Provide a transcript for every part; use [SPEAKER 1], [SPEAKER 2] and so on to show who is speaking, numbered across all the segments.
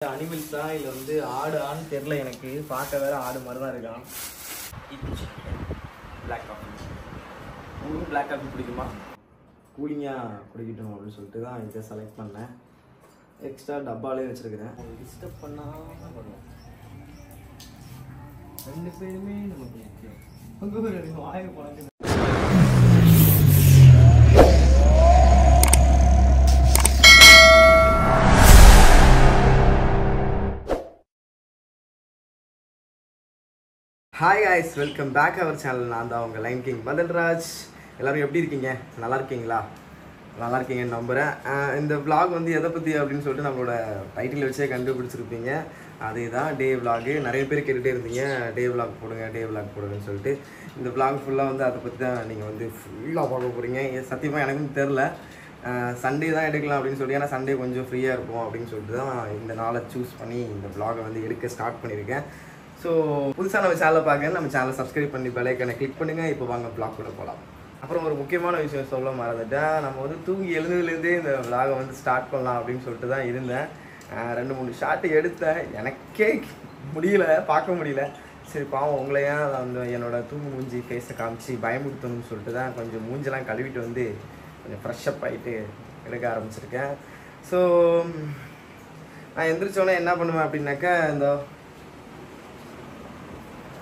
[SPEAKER 1] அனிமல்ஸா இல்லை வந்து ஆடான்னு தெரில எனக்கு. பார்க்க வேற ஆடு மாதிரி தான் இருக்கான். Black coffee. உங்களுக்கு பிளாக் காஃபி பிடிக்குமா? கூலிங்காக குடிக்கட்டும் அப்படின்னு சொல்லிட்டு தான் இதை செலக்ட் பண்ணேன். எக்ஸ்ட்ரா டப்பாலே வச்சுருக்கிறேன். டிஸ்டர்ப் பண்ணாமல் பண்ணுவோம். ரெண்டு பேருமே நமக்கு முக்கியம். அங்கே ஒரு வாயை பழக்க. Hi guys, welcome back our channel. நான் தான் உங்கள் லைன் கிங் பதல்ராஜ். எல்லோரும் எப்படி இருக்கீங்க? நல்லா இருக்கீங்களா? நல்லா இருக்கீங்கன்னு நம்புகிறேன். இந்த vlog வந்து எதை பற்றி அப்படின்னு சொல்லிட்டு நம்மளோட டைட்டில் வச்சே கண்டுபிடிச்சிருப்பீங்க. அதே தான் டே விலாகு. நிறைய பேர் கேட்டுகிட்டே இருந்தீங்க டே விலாக் போடுங்க, டே விலாக் போடுங்கன்னு சொல்லிட்டு. இந்த vlog ஃபுல்லாக வந்து அதை பற்றி தான் நீங்கள் வந்து ஃபுல்லாக பார்க்க போகிறீங்க. சத்தியமாக எனக்கும் தெரில. சண்டே தான் எடுக்கலாம் அப்படின்னு சொல்லி, ஏன்னா சண்டே கொஞ்சம் ஃப்ரீயாக இருக்கும் அப்படின்னு சொல்லிட்டு தான் இந்த நாளை சூஸ் பண்ணி இந்த vlog வந்து எடுக்க ஸ்டார்ட் பண்ணியிருக்கேன். ஸோ புதுசாக நம்ம சேனலை பார்க்க நம்ம சேனலை சப்ஸ்கிரைப் பண்ணி பெல் ஐக்கானை கிளிக் பண்ணுங்கள். இப்போ வாங்க vlog கூட போகலாம். அப்புறம் ஒரு முக்கியமான விஷயம் சொல்ல மறந்துட்டேன். நம்ம வந்து தூங்கி எழுந்ததுலேருந்தே இந்த vlog வந்து ஸ்டார்ட் பண்ணலாம் அப்படின்னு சொல்லிட்டு தான் இருந்தேன். 2-3 ஷாட்டு எடுத்தேன். எனக்கே முடியல, பார்க்க முடியல. சரி பாவம் உங்களையா அந்த என்னோடய தூங்கு மூஞ்சி ஃபேஸை காமிச்சு பயமுறுத்தணும்னு சொல்லிட்டு தான் கொஞ்சம் மூஞ்செல்லாம் கழுவிட்டு வந்து கொஞ்சம் ஃப்ரெஷ்அப் ஆகிட்டு எடுக்க ஆரம்பிச்சிருக்கேன். ஸோ நான் எந்திரிச்சோன்னே என்ன பண்ணுவேன் அப்படின்னாக்கா, இந்த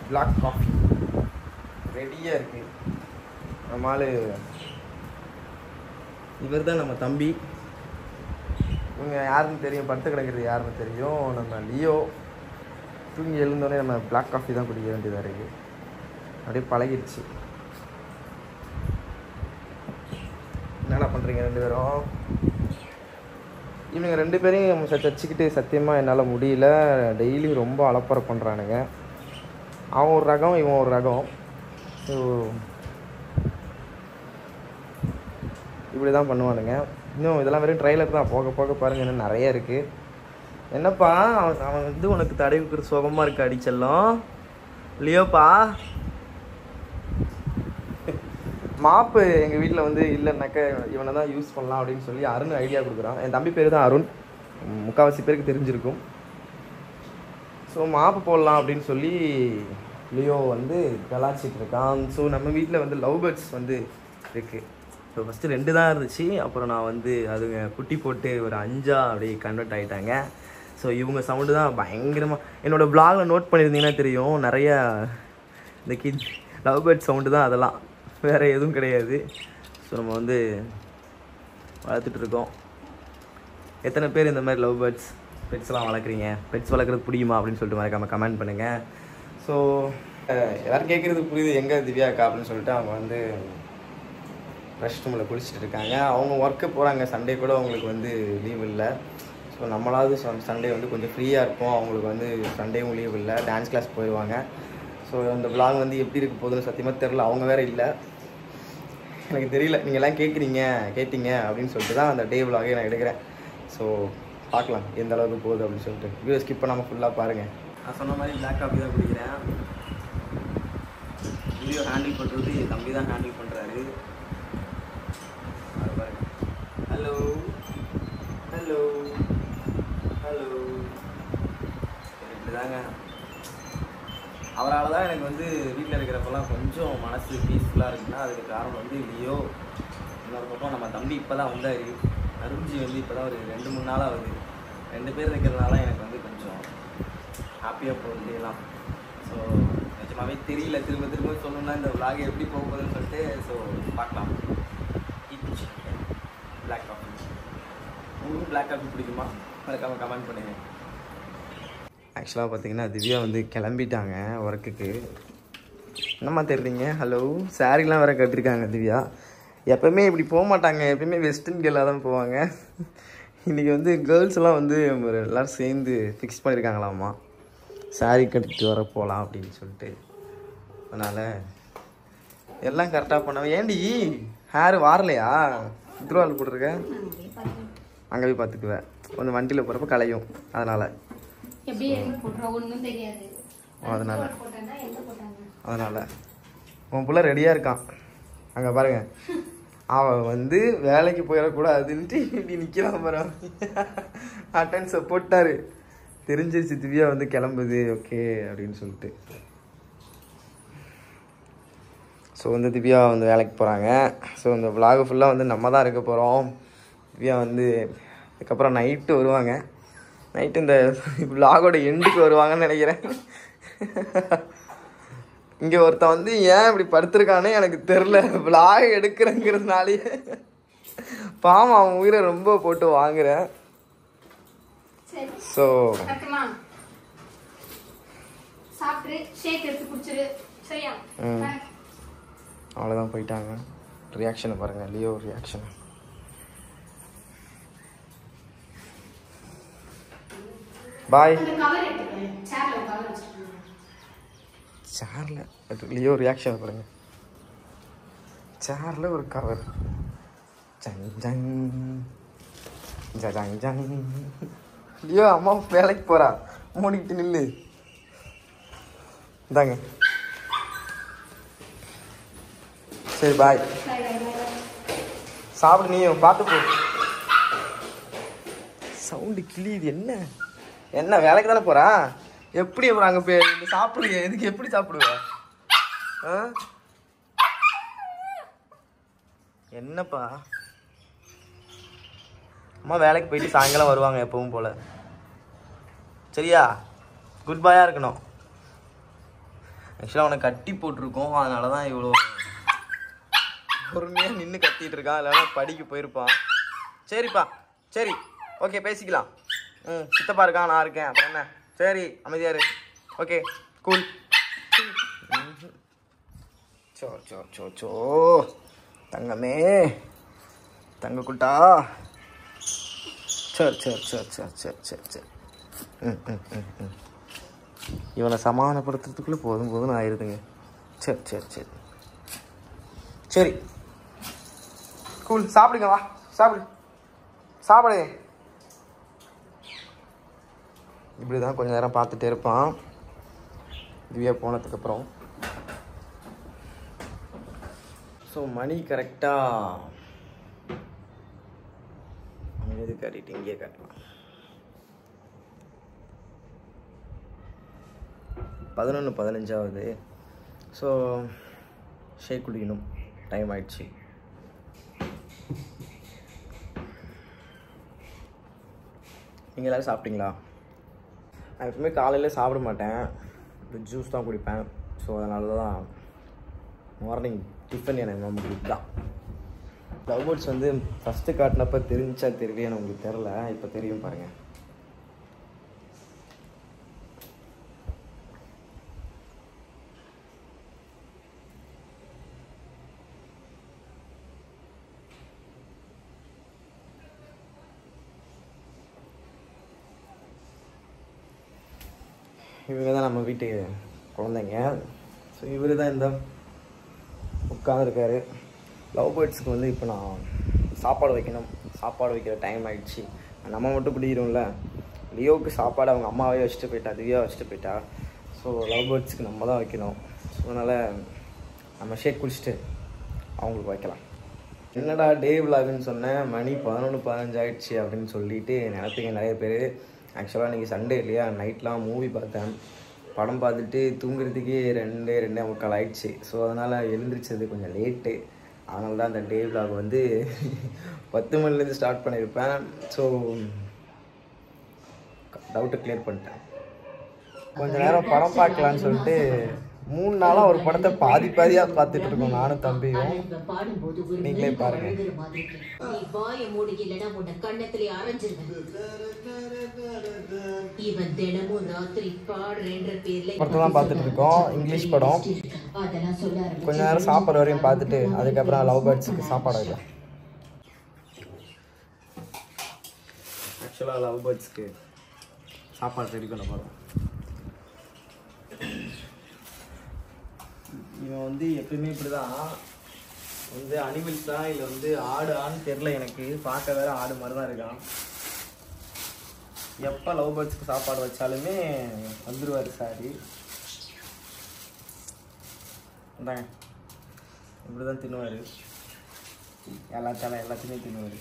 [SPEAKER 1] பிளாக் காஃபி ரெடியாக இருக்குது. நம்மளால் இவர் தான் நம்ம தம்பி. இவங்க யாருன்னு தெரியும், படுத்து கிடக்கிறது யாருன்னு தெரியும், நம்ம லியோ. தூங்கி எழுந்தோடனே நம்ம பிளாக் காஃபி தான் குடிக்க வேண்டியதாக இருக்குது. அப்படியே பழகிடுச்சு. என்னடா பண்ணுறீங்க ரெண்டு பேரும்? இவங்க ரெண்டு பேரையும் வச்சுக்கிட்டு சத்தியமாக என்னால் முடியல. டெய்லி ரொம்ப அலப்பறை பண்ணுறானுங்க. அவன் ஒரு ரகம், இவன் ஒரு ரகம். ஸோ இப்படி தான் பண்ணுவானுங்க. இன்னும் இதெல்லாம் வெறும் ட்ரைலர் தான். போக போக பாருங்கள், இன்னும் நிறைய இருக்குது. என்னப்பா அவன் வந்து உனக்கு தடவிக்கிற சுகமாக இருக்கு அடிச்செல்லாம் லியோப்பா. மாப்பு எங்கள் வீட்டில் வந்து இல்லைன்னாக்க இவனை தான் யூஸ் பண்ணலாம் அப்படின்னு சொல்லி அருண் ஐடியா கொடுக்குறான். என் தம்பி பேர் தான் அருண், முக்கால்வாசி பேருக்கு தெரிஞ்சிருக்கும். ஸோ மாப்பு போடலாம் அப்படின்னு சொல்லி லியோ வந்து கலாச்சிட்டு இருக்கான். ஸோ நம்ம வீட்டில் வந்து லவ் பேர்ட்ஸ் வந்து இருக்குது. ஸோ ஃபஸ்ட்டு 2 தான் இருந்துச்சு. அப்புறம் நான் வந்து அதுங்க குட்டி போட்டு ஒரு 5ஆ அப்படியே கன்வெர்ட் ஆகிட்டாங்க. ஸோ இவங்க சவுண்டு தான் பயங்கரமாக என்னோடய vlogல நோட் பண்ணியிருந்தீங்கன்னா தெரியும். நிறையா இந்த லவ் பேர்ட் சவுண்டு தான் அதெல்லாம், வேறு எதுவும் கிடையாது. ஸோ நம்ம வந்து வளர்த்துட்ருக்கோம். எத்தனை பேர் இந்த மாதிரி லவ் பேர்ட்ஸ் பெட்ஸ்லாம் வளர்க்குறீங்க? பெட்ஸ் வளர்க்குறது பிடிக்குமா அப்படின்னு சொல்லிட்டு மறக்காமல் கமெண்ட் பண்ணுங்கள். ஸோ எல்லோரும் கேட்குறது புரியுது, எங்கே திவ்யாக்கா அப்படின்னு சொல்லிட்டு. அவங்க வந்து ரெஸ்ட் ரூமில் குளிச்சுட்டு இருக்காங்க. அவங்க ஒர்க்கு போகிறாங்க. சண்டே கூட அவங்களுக்கு வந்து லீவ் இல்லை. ஸோ நம்மளாவது சண்டே வந்து கொஞ்சம் ஃப்ரீயாக இருக்கும். அவங்களுக்கு வந்து சண்டேவும் லீவ் இல்லை, டான்ஸ் கிளாஸ் போயிடுவாங்க. ஸோ அந்த vlog வந்து எப்படி இருக்க போகுதுன்னு சத்தியமாக தெரில. அவங்க வேறு இல்லை, எனக்கு தெரியல. நீங்கள்லாம் கேட்டீங்க அப்படின்னு சொல்லிட்டு தான் அந்த டே vlog நான் எடுக்கிறேன். ஸோ பார்க்கலாம் எந்த அளவுக்கு போகுது அப்படின்னு சொல்லிட்டு. வீடியோ ஸ்கிப் பண்ணாமல் ஃபுல்லாக பாருங்கள். நான் சொன்ன மாதிரி பிளாக் காஃபி தான் குடிக்கிறேன். வீடியோ ஹேண்டில் பண்ணுறது தம்பி தான் ஹேண்டில் பண்ணுறாரு. Hello hello hello. இப்படி தாங்க. அவரால் தான் எனக்கு வந்து வீட்டில் இருக்கிறப்பெல்லாம் கொஞ்சம் மனசு பீஸ்ஃபுல்லாக இருக்குன்னா அதுக்கு காரணம் வந்து லியோ. இன்னொரு பக்கம் நம்ம தம்பி இப்போ தான் வந்தார். அருஞ்சி வந்து இப்போ தான் ஒரு 2-3 நாளாக வருது. 2 பேர் இருக்கிறதுனால எனக்கு வந்து கொஞ்சம் ஹாப்பியாக போகுது எல்லாம். ஸோ நிஜமாகவே தெரியல, திரும்ப சொல்லணும்னா இந்த vlog எப்படி போக போகுதுன்னு சொல்லிட்டு. ஸோ பார்க்கலாம். Black coffee. உங்களுக்கு பிளாக் காஃபி பிடிக்குமா? மறக்காமல் கமெண்ட் பண்ணுங்கள். ஆக்சுவலாக பார்த்தீங்கன்னா திவ்யா வந்து கிளம்பிட்டாங்க ஒர்க்குக்கு. என்னம்மா தெரியுங்க? ஹலோ. சாரீலாம் வேறு கட்டிருக்காங்க திவ்யா. எப்போவுமே இப்படி போக மாட்டாங்க, எப்போயுமே வெஸ்டர்ன் கேர்ளாக தான் போவாங்க. இன்றைக்கி வந்து கேர்ள்ஸ்லாம் வந்து எல்லோரும் சேர்ந்து ஃபிக்ஸ் பண்ணியிருக்காங்களாம்மா, சாரீ கட்டிட்டு வர போகலாம் அப்படின்னு சொல்லிட்டு. அதனால் எல்லாம் கரெக்டாக பண்ணாமல். ஏண்டி ஹேர் வாரலையா? திருவாள் போட்டிருக்க? அங்கே போய் பார்த்துக்குவேன். கொஞ்சம் வண்டியில் போகிறப்ப கலையும், அதனால் உன் பிள்ளை ரெடியாக இருக்கான். அங்கே பாருங்கள், அவன் வந்து வேலைக்கு போயிடக்கூடாதுன்ட்டு இப்படி நிற்கலாம். பாரு, அட்டன்ஸை போட்டார். தெரிஞ்சிருச்சு திவ்யா வந்து கிளம்புது ஓகே அப்படின்னு சொல்லிட்டு. ஸோ வந்து திவ்யா வந்து வேலைக்கு போகிறாங்க. ஸோ இந்த vlog ஃபுல்லாக வந்து நம்ம தான் இருக்க போகிறோம். திவ்யா வந்து அதுக்கப்புறம் நைட்டு வருவாங்க. நைட்டு இந்த vlogோட எண்டுக்கு வருவாங்கன்னு நினைக்கிறேன். இங்கே ஒருத்தன் வந்து ஏன் இப்படி படுத்துருக்கானே எனக்கு தெரில. vlog எடுக்கிறேங்கிறதுனாலேயே பாவம் அவன் உயிரை ரொம்ப போட்டு வாங்குறேன். ஸோ அவ்வளோதான் போயிட்டாங்க. ரியாக்ஷனை பாருங்கள், லியோ ரியாக்ஷன். பாய். சேரில் லியோ ரியாக்ஷனை பாருங்க. சேரில் ஒரு கவர். ஜங் ஜங் ஜங் ஜங். லியோ அம்மா வேலைக்கு போகிறா, மூடிக்கிட்டு நில்லு. இந்தாங்க. சரி பாய். சாப்பிடு, நீயும் பார்த்து போ. சவுண்டு கிளியுது. என்ன என்ன வேலைக்கு தானே போகிறா? எப்படி அப்புறம் அங்கே போய் இந்த சாப்பிடுங்க? எதுக்கு எப்படி சாப்பிடுவேன்? என்னப்பா அம்மா வேலைக்கு போயிட்டு சாயங்காலம் வருவாங்க எப்பவும் போல். சரியா? குட் பாயாக இருக்கணும். ஆக்சுவலாக அவனை கட்டி போட்டிருக்கோம், அதனால தான் இவ்வளோ பொறுமையாக நின்று கத்திட்டு இருக்கான். இல்லைன்னா படிக்க போயிருப்பான். சரிப்பா, சரி, ஓகே, பேசிக்கலாம். சித்தப்பா இருக்கான், நான் இருக்கேன், அப்புறம் என்ன? சரி, அமைதியா இரு. Okay, cool. So so so so தங்கமே, தங்க குட்டா. சரி சரி சரி சரி சரி சரி சரி. இவனை சமாதானப்படுத்துறதுக்குள்ளே போதும் போதும்னு ஆயிடுதுங்க. சரி சரி சரி சரி, கூல். சாப்பிடுங்க, வா சாப்பிடு சாப்பிடு. இப்படி தான் கொஞ்சம் நேரம் பார்த்துட்டே இருப்பான் திவ்யா போனதுக்கப்புறம். ஸோ மணி கரெக்டாக அங்கே எது காட்டிட்டு இங்கே காட்டலாம். 11:15 ஸோ ஷேக் குடிக்கணும், டைம் ஆயிடுச்சு. நீங்கள் எல்லோரும் சாப்பிட்டீங்களா? நான் எப்பவுமே காலையில் சாப்பிட மாட்டேன், ஜூஸ் தான் குடிப்பேன். ஸோ அதனால தான் மார்னிங் டிஃபன் எனக்கு ரொம்ப தான். லவ் பேர்ட்ஸ் வந்து ஃபஸ்ட்டு காட்டினப்போ தெரிஞ்சா தெரியலையான்னு உங்களுக்கு தெரில, இப்போ தெரியும் பாருங்கள். இவங்க தான் நம்ம வீட்டு குழந்தைங்க. ஸோ இவர் தான் இந்த உட்காந்துருக்காரு. லவ் பேர்ட்ஸுக்கு வந்து இப்போ நான் சாப்பாடு வைக்கணும். சாப்பாடு வைக்கிற டைம் ஆகிடுச்சு. நம்ம மட்டும் குடிக்கிறோம்ல, லியோவுக்கு சாப்பாடு அவங்க அம்மாவே வச்சுட்டு போயிட்டா, திவ்யா வச்சுட்டு போயிட்டா. ஸோ லவ் பேர்ட்ஸுக்கு நம்ம தான் வைக்கணும். ஸோ அதனால் நம்ம ஷேக் குடிச்சிட்டு அவங்களுக்கு வைக்கலாம். என்னடா டே விலாகுன்னு சொன்னேன், மணி 11:15 ஆகிடுச்சு அப்படின்னு சொல்லிட்டு நினைப்பீங்க நிறைய பேர். ஆக்சுவலாக இன்றைக்கி சண்டே இல்லையா, நைட்லாம் மூவி பார்த்தேன். படம் பார்த்துட்டு தூங்குறதுக்கே 2:45 ஆயிடுச்சு. ஸோ அதனால் எழுந்திரிச்சது கொஞ்சம் லேட்டு. அதனால தான் அந்த டே விலாக் வந்து 10 மணிலேருந்து ஸ்டார்ட் பண்ணியிருப்பேன். ஸோ டவுட்டை கிளியர் பண்ணிட்டேன். கொஞ்சம் நேரம் படம் பார்க்கலான்னு சொல்லிட்டு 3 நாளாக ஒரு படத்தை பாதியாக பார்த்துட்டு இருக்கோம் நானும் தம்பியும். நீங்களே பாருங்க. படத்தை தான் பார்த்துட்டு இருக்கோம், இங்கிலீஷ் படம். கொஞ்ச நேரம் சாப்பாடு வரையும் பார்த்துட்டு அதுக்கப்புறம் லவ் பேர்ட்ஸுக்கு சாப்பாடு வைக்கலாம். ஆக்சுவலாக லவ் பேர்ட்ஸ்க்கு சாப்பாடு ரெடி பண்ண போகிறோம். இவன் வந்து எப்பயுமே இப்படி தான் வந்து அனிமல்ஸா இல்லை வந்து ஆடு தெரில எனக்கு. பார்க்க வேற ஆடு மாதிரி தான் இருக்கான். எப்போ லவ் பேர்ட்ஸுக்கு சாப்பாடு வச்சாலுமே வந்துடுவார் சாரி. இந்தாங்க, இப்படி தான் தின்னுவார். எல்லாத்தையுமே தின்னுவார்.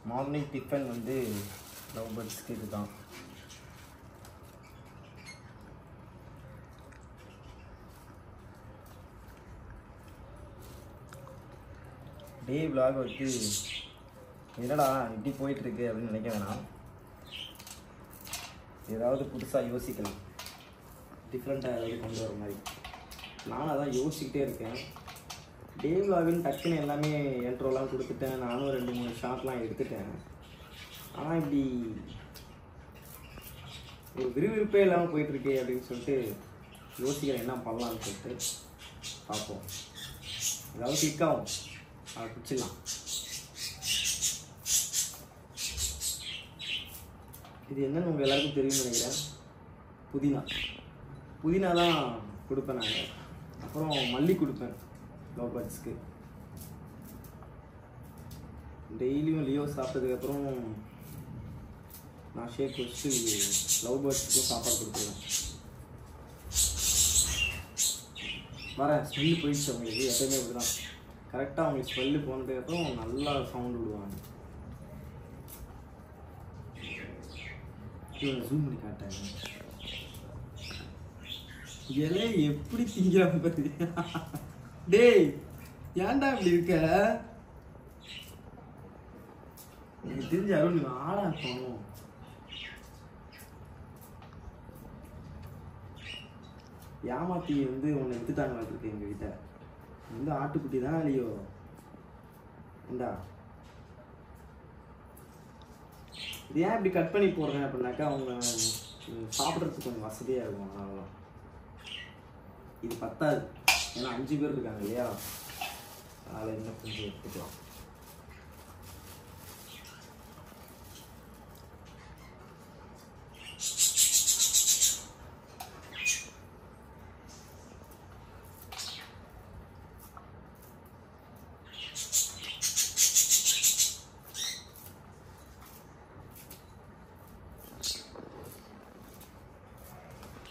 [SPEAKER 1] மார்னிங் டிஃபன் வந்து லவ் பேர்ட்ஸ்க்கு இதுதான். டே vlog வந்து என்னடா இப்படி போயிட்டுருக்கு அப்படின்னு நினைக்க வேணாம். ஏதாவது புதுசாக யோசிக்கலாம், டிஃப்ரெண்ட்டாக ஏதாவது கொண்டு வர மாதிரி. நானும் அதான் யோசிச்சுக்கிட்டே இருக்கேன். டே vlogன்னு டக்குன்னு எல்லாமே இன்ட்ரோலாம் கொடுத்துட்டேன். நானும் 2-3 ஷார்ட்லாம் எடுத்துட்டேன். ஆனால் இப்படி ஒரு விறுவிறுப்பே இல்லாமல் போயிட்டுருக்கே அப்படின்னு சொல்லிட்டு யோசிக்கிறேன் என்ன பண்ணலான்னு சொல்லிட்டு. பார்ப்போம், ஏதாவது கிளிக் ஆகும், அதை பிடிச்சிடலாம். இது என்னன்னு உங்கள் எல்லாருக்கும் தெரியும்னு நினைக்கிறேன். புதினா தான் கொடுப்பேன் நான். அப்புறம் மல்லி கொடுப்பேன் லவ் பேர்ட்ஸ்க்கு. டெய்லியும் லியோ சாப்பிட்டதுக்கப்புறம் நான் ஷேக் வச்சு லவ் பேர்ட்ஸ்க்கும் சாப்பாடு கொடுத்துருவேன். வரேன், ஸ்மெல்லு போயிடுச்சு அவங்களுக்கு. எப்பயுமே இப்படிதான், கரெக்டாக அவங்களுக்கு ஸ்மெல்லு போனதுக்கப்புறம் நல்லா சவுண்டு விடுவாங்க. ஜூம் பண்ணி காட்டாங்க. இலை எப்படி திங்கிறாங்க பாரு. டேய் ஏன்டா இப்படி இருக்க? எனக்கு தெரிஞ்ச அருண் நீ ஆளா இருக்கணும். ஏமாத்தி வந்து உன்னை எடுத்துட்டாங்க இருக்கு எங்க கிட்ட. வந்து ஆட்டுக்குட்டி தான் இல்லையோ. இந்தா இது ஏன் இப்படி கட் பண்ணி போடுறேன் அப்படின்னாக்கா அவங்க சாப்பிட்றதுக்கு கொஞ்சம் வசதியாக இருக்கும். அதனாலதான் இது பத்தாது, ஏன்னா 5 பேர் இருக்காங்க இல்லையா. அதனால் இன்னும் கொஞ்சம் எடுத்துக்கலாம்.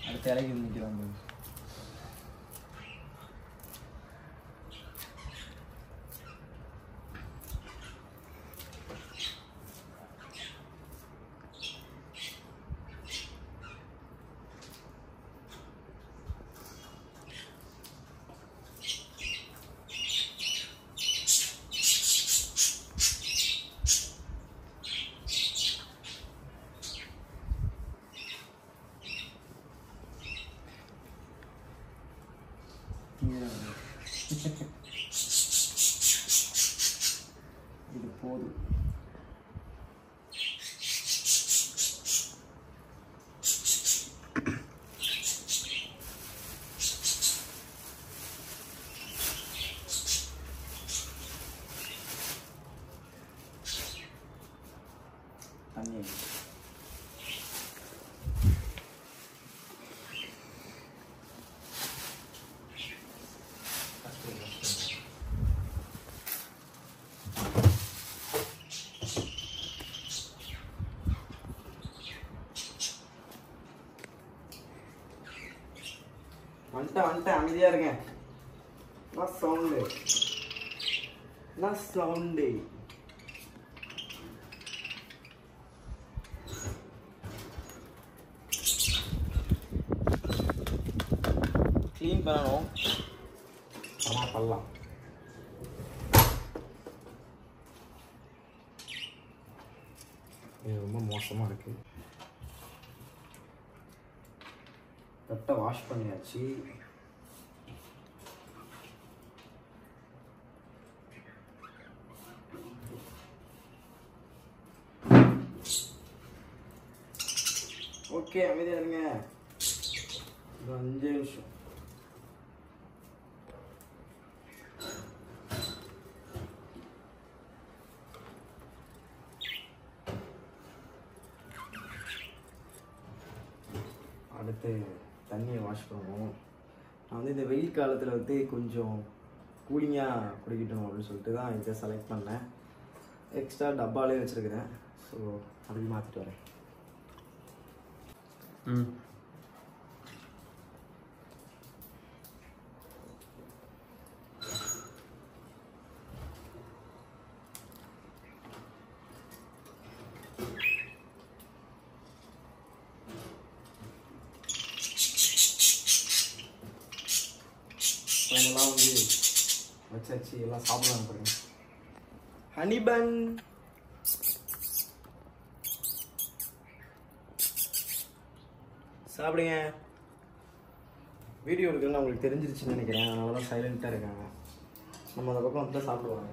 [SPEAKER 1] அடுத்த இலைக்கு நிற்கிறாங்க. இது போதும். தண்ணி வந்துட்டேன் அமைதியா இருக்கேன். நான் சவுண்டு க்ளீன் பண்ணணும். ஆமாம் பண்ணலாம். இது ரொம்ப மோசமாக இருக்கு. தட்டை வாஷ் பண்ணியாச்சு. ஓகே அமைதியா இருங்க. 5 நிமிஷம். அடுத்து தண்ணியை வாஷ் பண்ணுவோம். நான் வந்து இந்த வெயில் காலத்தில் வந்து கொஞ்சம் கூலிங்காக குடிக்கட்டும் அப்படின்னு சொல்லிட்டு தான் இதை செலக்ட் பண்ணேன். எக்ஸ்ட்ரா டப்பாலே வச்சுருக்கிறேன். ஸோ அதுக்கு மாற்றிட்டு வரேன். வச்சாச்சு, எல்லாம் சாப்பிடலாம் பாருங்க. ஹனி பன் சாப்பிடுங்க. வீடியோ எடுக்கிறதுன்னு அவங்களுக்கு தெரிஞ்சிருச்சுன்னு நினைக்கிறேன், அதனால தான் சைலண்ட்டாக இருக்காங்க. நம்ம அந்த பக்கம் வந்து தான் சாப்பிடுவாங்க.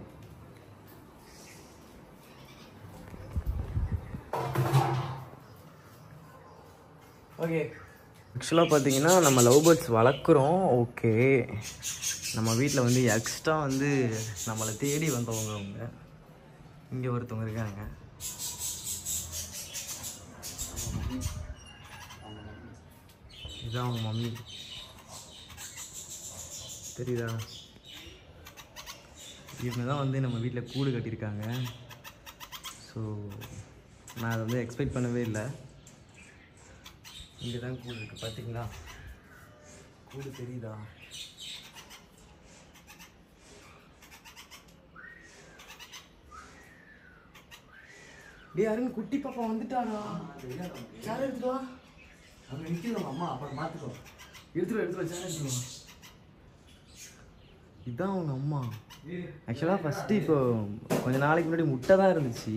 [SPEAKER 1] ஓகே, ஆக்சுவலாக பார்த்தீங்கன்னா நம்ம லவ் பேர்ட்ஸ் வளர்க்குறோம். ஓகே, நம்ம வீட்டில் வந்து எக்ஸ்ட்ரா வந்து நம்மளை தேடி வந்தவங்க அவங்க இங்கே ஒருத்தவங்க இருக்காங்க. இதுதான் அவங்க மம்மி, தெரியுதா? இவங்க தான் வந்து நம்ம வீட்டில் கூடு கட்டியிருக்காங்க. ஸோ நான் அதை வந்து எக்ஸ்பெக்ட் பண்ணவே இல்லை. இங்கே தான் கூடு இருக்குது, பார்த்தீங்களா? கூடு தெரியுதா? டே அருண், குட்டி பாப்பா வந்துட்டாடா. சேர் எடுத்துட்டு வா. அங்கே நிற்கிறோம் அம்மா, அப்புறம் பார்த்துக்கோ. எடுத்துருவா சேர் எடுத்துருவா. இதுதான் அவங்க அம்மா. ஆக்சுவலாக ஃபஸ்ட்டு இப்போ கொஞ்ச நாளைக்கு முன்னாடி முட்டை தான் இருந்துச்சு,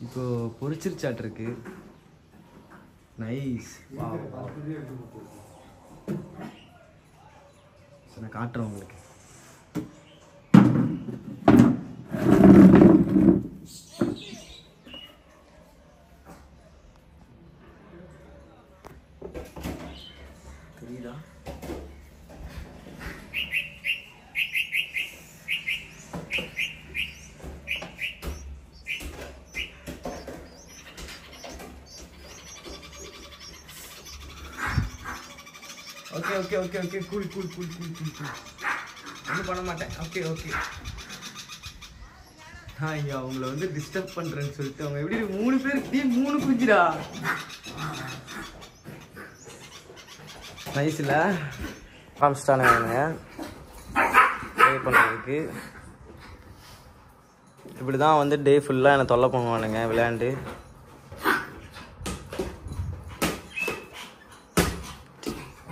[SPEAKER 1] இப்போ பொரிச்சிருச்சாட்டிருக்கு. நைஸ். நான் காட்டுறேன் உங்களுக்கு. தெரியுதா? Okay okay okay okay cool cool cool cool cool cool ஒன்றும் பண்ண மாட்டேன். Okay okay. இங்கே அவங்கள வந்து டிஸ்டர்ப் பண்ணுறேன்னு சொல்லிட்டு அவங்க எப்படி 3 பேர் 3 குஞ்சுடா. நைஸில் காமிச்சிட்டானுங்க ப்ளே பண்ணுறதுக்கு. இப்படி தான் வந்து டே ஃபுல்லாக என்னை தொல்லை பண்ணுவானுங்க விளையாண்டு.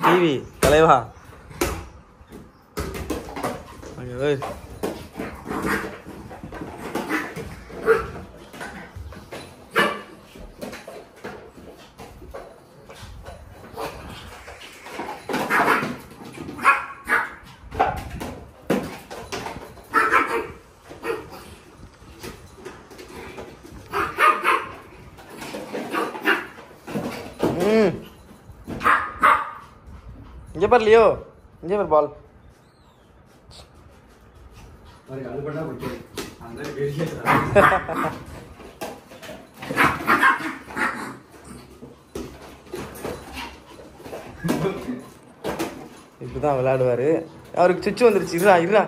[SPEAKER 1] டிவி தலைவா. இங்கே பார் லியோ, இங்கே பார் பால். இப்படிதான் விளையாடுவாரு. அவருக்கு சுச்சு வந்துருச்சு. இருடா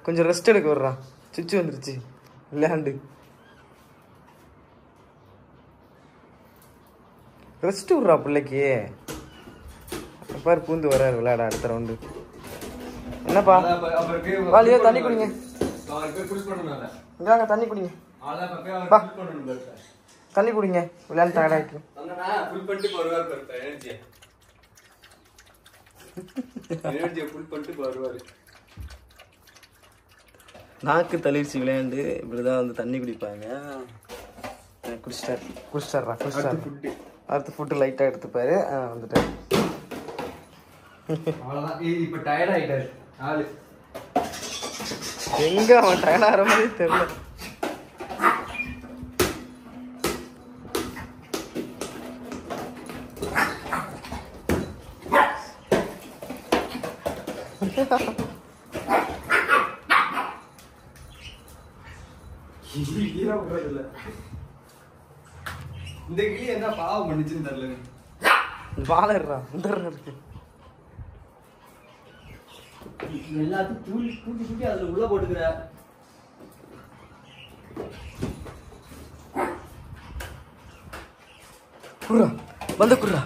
[SPEAKER 1] கொஞ்சம் ரெஸ்ட் எடுக்க விடுறான். சுச்சு வந்துருச்சு விளையாண்டு. ரெஸ்ட் விடுறா பிள்ளைக்கு. பாரு பூந்து வர்றாரு விளையாட அடுத்த ரவுண்டு. என்னப்பா வாலியோ தண்ணி குடிங்க. இந்தாங்க தண்ணி குடிங்க. தண்ணி குடிங்க, விளையாண்டு டயர்டாயிட்டு. நாக்கு தளிர்ச்சி விளையாண்டு இப்படிதான் வந்து தண்ணி குடிப்பாங்க. குடிச்சிட்டாரா அடுத்த ஃபுட்டு லைட்டாக எடுத்துப்பாரு. வந்துட்டாரு.
[SPEAKER 2] இப்ப டயர்ட் ஆயிட்டாரு ஆளு.
[SPEAKER 1] எங்க அவன் டயர்ட் ஆகிற மாதிரி தெரியல.
[SPEAKER 2] இந்த கிளி என்ன பாவம் பண்ணிச்சுன்னு தெரியல.
[SPEAKER 1] வாழறா இருக்கு.
[SPEAKER 2] எல்லாத்தையும் தூக்கி தூக்கி அதுல உள்ள போட்டுக்கிற.
[SPEAKER 1] குடுறா வந்து குடுறா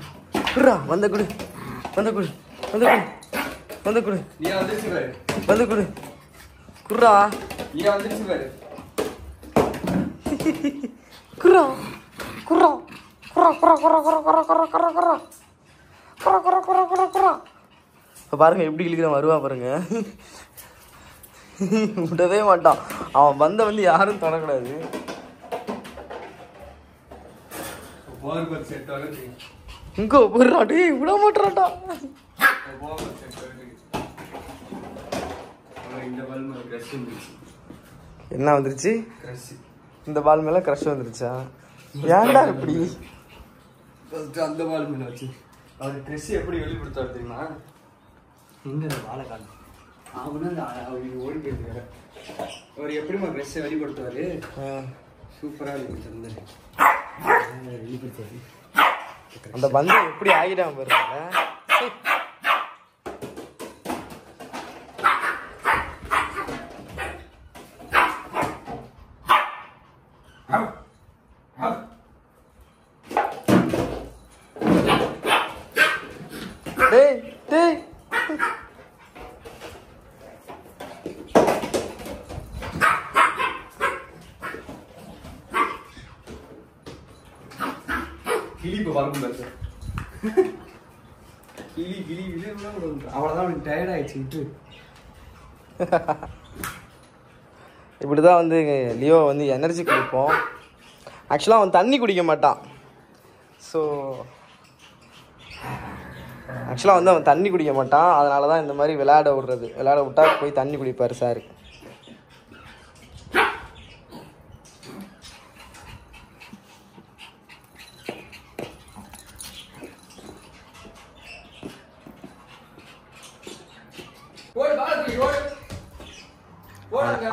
[SPEAKER 1] குடுறா வந்து குடு வந்து குடு வந்து குடு வந்து குடு.
[SPEAKER 2] நீ வந்துருச்சு பாரு.
[SPEAKER 1] வந்து குடு குடுறா.
[SPEAKER 2] நீ வந்துருச்சு பாரு.
[SPEAKER 1] குடுறா குடுறா குடுறா குடுறா குடுறா குடுறா குடுறா குடுறா குடுறா குடுறா குடுறா குடுறா குடுறா குடுறா. இப்போ பாருங்க எப்படி இழுக்கிற வருவா பாருங்க. விடவே மாட்டான். அவன் வந்து யாரும் தொடக்கூடாது. இங்கே போடுறாடி விட மாட்டான்டா. என்ன வந்துருச்சு? இந்த பால் மேல கிரஷ் வந்துருச்சா? ஏன்டா இப்படி?
[SPEAKER 2] அந்த பால் மேல வச்சு அவர் ட்ரெஸ் எப்படி வெளிப்படுத்தாரு தெரியுமா? எங்க வாழை காலம் அவனு ஓடி போயிருக்காரு. அவர் எப்படிமா ட்ரெஸ்ஸை வெளிப்படுத்துவாரு? சூப்பராக வெளிப்படுத்தாரு.
[SPEAKER 1] அந்த பந்து எப்படி ஆகிடாம பாருங்க. டேய் டேய்
[SPEAKER 2] கிளி இப்போ வரக்கூடாது. கிளி கிளி அவ்வளோதான் அவனுக்கு டயர்ட் ஆயிடுச்சு விட்டு.
[SPEAKER 1] இப்படி தான் வந்து லியோ வந்து எனர்ஜி கொடுப்போம். ஆக்சுவலாக அவன் தண்ணி குடிக்க மாட்டான். ஸோ ஆக்சுவலாக வந்து அவன் தண்ணி குடிக்க மாட்டான். அதனால தான் இந்த மாதிரி விளையாட விட்டா போய் தண்ணி குடிப்பார் சார்.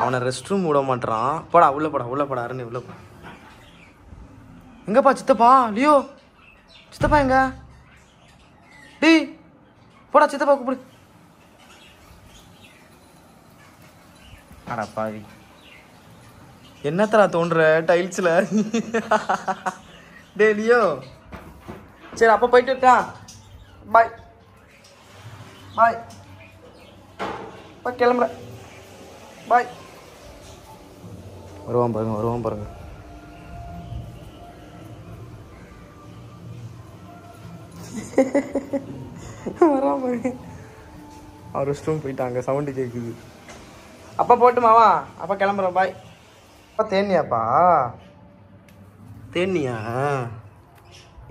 [SPEAKER 1] அவனை ரெஸ்ட் ரூம் விட மாட்டான். போடா உள்ள போடா அருண் உள்ள போடா. எங்கப்பா சித்தப்பா? லியோ சித்தப்பா எங்க? டேய் போடா சித்தப்பா கூப்பிடு. அடா பாவி என்னத்தரா தோன்ற டைல்ஸ்ல? டே லியோ சரி அப்போ போயிட்டு இருக்கா. பாய் பாய் கிளம்புற. பாய். வருவான் பாருங்க. வரான் பாருங்க. அவர் ரெஸ்ட் ரூம் போயிட்டாங்க. சவுண்டு கேட்குது. அப்பா போட்டுமாவா? அப்பா கிளம்புறோம். பாய். அப்பா தேனியாப்பா? தேனியா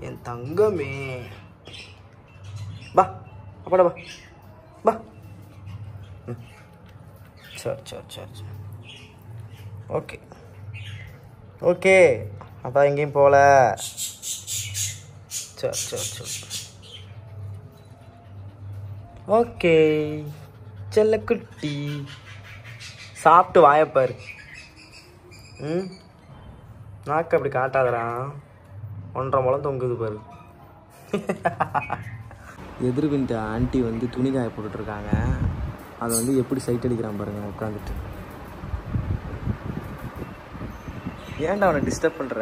[SPEAKER 1] என் தங்கமே? பா அப்பாடா பா. சரி ஓகே அப்பா எங்கேயும் போகல. சரி ஓகே செல்லக்குட்டி சாப்பிட்டு வாயப்பாரு. நாக்கு அப்படி காட்டாதடா. 1.5 முழம் தொங்குது பாரு. எதிர்வின்ட்டு ஆண்டி வந்து துணி காய போட்டுட்ருக்காங்க. அதை வந்து எப்படி சைட் அடிக்கிறான் பாருங்க உட்காந்துட்டு. ஏன்டா அவனை டிஸ்டர்ப் பண்ணுற?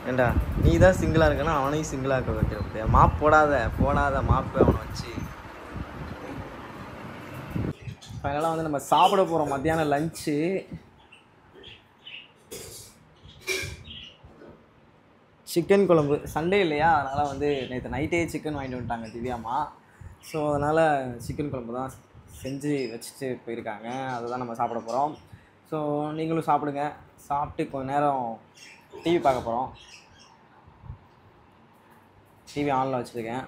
[SPEAKER 1] ஏண்டா நீ தான் சிங்கிளாக இருக்கனா அவனையும் சிங்கிளாக இருக்க வைக்கிற. மாப் போடாத மாப்பு அவனை வச்சு. ஃபைனலாக வந்து நம்ம சாப்பிட போகிறோம். மத்தியானம் லஞ்சு சிக்கன் குழம்பு. சண்டே இல்லையா, அதனால் வந்து நேற்று நைட்டே சிக்கன் வாங்கிட்டு வந்துட்டாங்க திவ்யாமா. ஸோ அதனால் சிக்கன் குழம்பு தான் செஞ்சு வச்சுட்டு போயிருக்காங்க. அதை தான் நம்ம சாப்பிட போகிறோம். ஸோ நீங்களும் சாப்பிடுங்க. சாப்பிட்டு கொஞ்ச நேரம் டிவி பார்க்க போகிறோம். டிவி ஆனில் வச்சுருக்கேன்.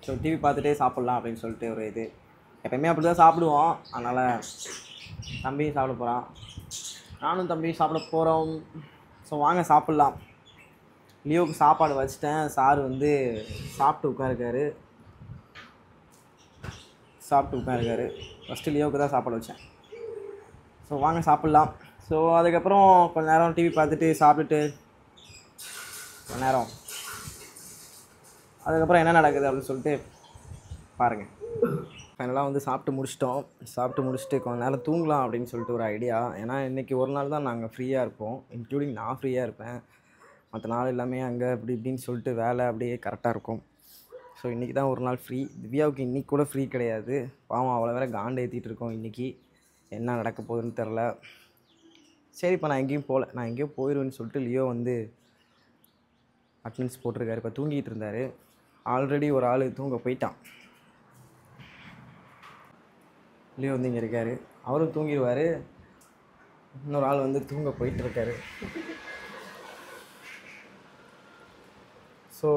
[SPEAKER 1] ஸோ டிவி பார்த்துட்டே சாப்பிட்லாம் அப்படின்னு சொல்லிட்டு ஒரு இது. எப்போயுமே அப்படி தான் சாப்பிடுவோம். அதனால் தம்பியும் சாப்பிட போகிறான், நானும் தம்பியும் சாப்பிட போகிறோம். ஸோ வாங்க சாப்பிட்லாம். லியோவுக்கு சாப்பாடு வச்சுட்டேன். சார் வந்து சாப்பிட்டு உட்காருக்காரு. ஃபஸ்ட்டு லியோவுக்கு தான் சாப்பாடு வச்சேன். ஸோ வாங்க சாப்பிட்லாம். ஸோ அதுக்கப்புறம் கொஞ்ச நேரம் டிவி பார்த்துட்டு சாப்பிட்டுட்டு கொஞ்ச நேரம் அதுக்கப்புறம் என்ன நடக்குது அப்படின்னு சொல்லிட்டு பாருங்கள். ஃபைனலாக வந்து சாப்பிட்டு முடிச்சுட்டு கொஞ்ச நேரம் தூங்கலாம் அப்படின்னு சொல்லிட்டு ஒரு ஐடியா. ஏன்னா இன்றைக்கி ஒரு நாள் தான் நாங்கள் ஃப்ரீயாக இருப்போம். இன்க்ளூடிங் நான் ஃப்ரீயாக இருப்பேன். மற்ற நாள் எல்லாமே அங்கே அப்படி இப்படின்னு சொல்லிட்டு வேலை அப்படியே கரெக்டாக இருக்கும். ஸோ இன்றைக்கி தான் ஒரு நாள் ஃப்ரீ. திவ்யாவுக்கு இன்றைக்கி கூட ஃப்ரீ கிடையாது. பாவம் அவ்வளோ வேறு காண்டு ஏற்றிட்டு இருக்கோம். இன்றைக்கி என்ன நடக்க போகுதுன்னு தெரில. சரி இப்போ நான் எங்கேயும் போகல, நான் எங்கேயோ போயிடுவேன்னு சொல்லிட்டு லியோ வந்து அட்டெண்டன்ஸ் போட்டிருக்காரு. இப்போ தூங்கிட்டு இருந்தார். ஆல்ரெடி ஒரு ஆள் தூங்க போயிட்டான். லியோ வந்து இங்கே இருக்கார். அவரும் தூங்கிடுவார். இன்னொரு ஆள் வந்து தூங்க போயிட்டுருக்காரு. ஸோ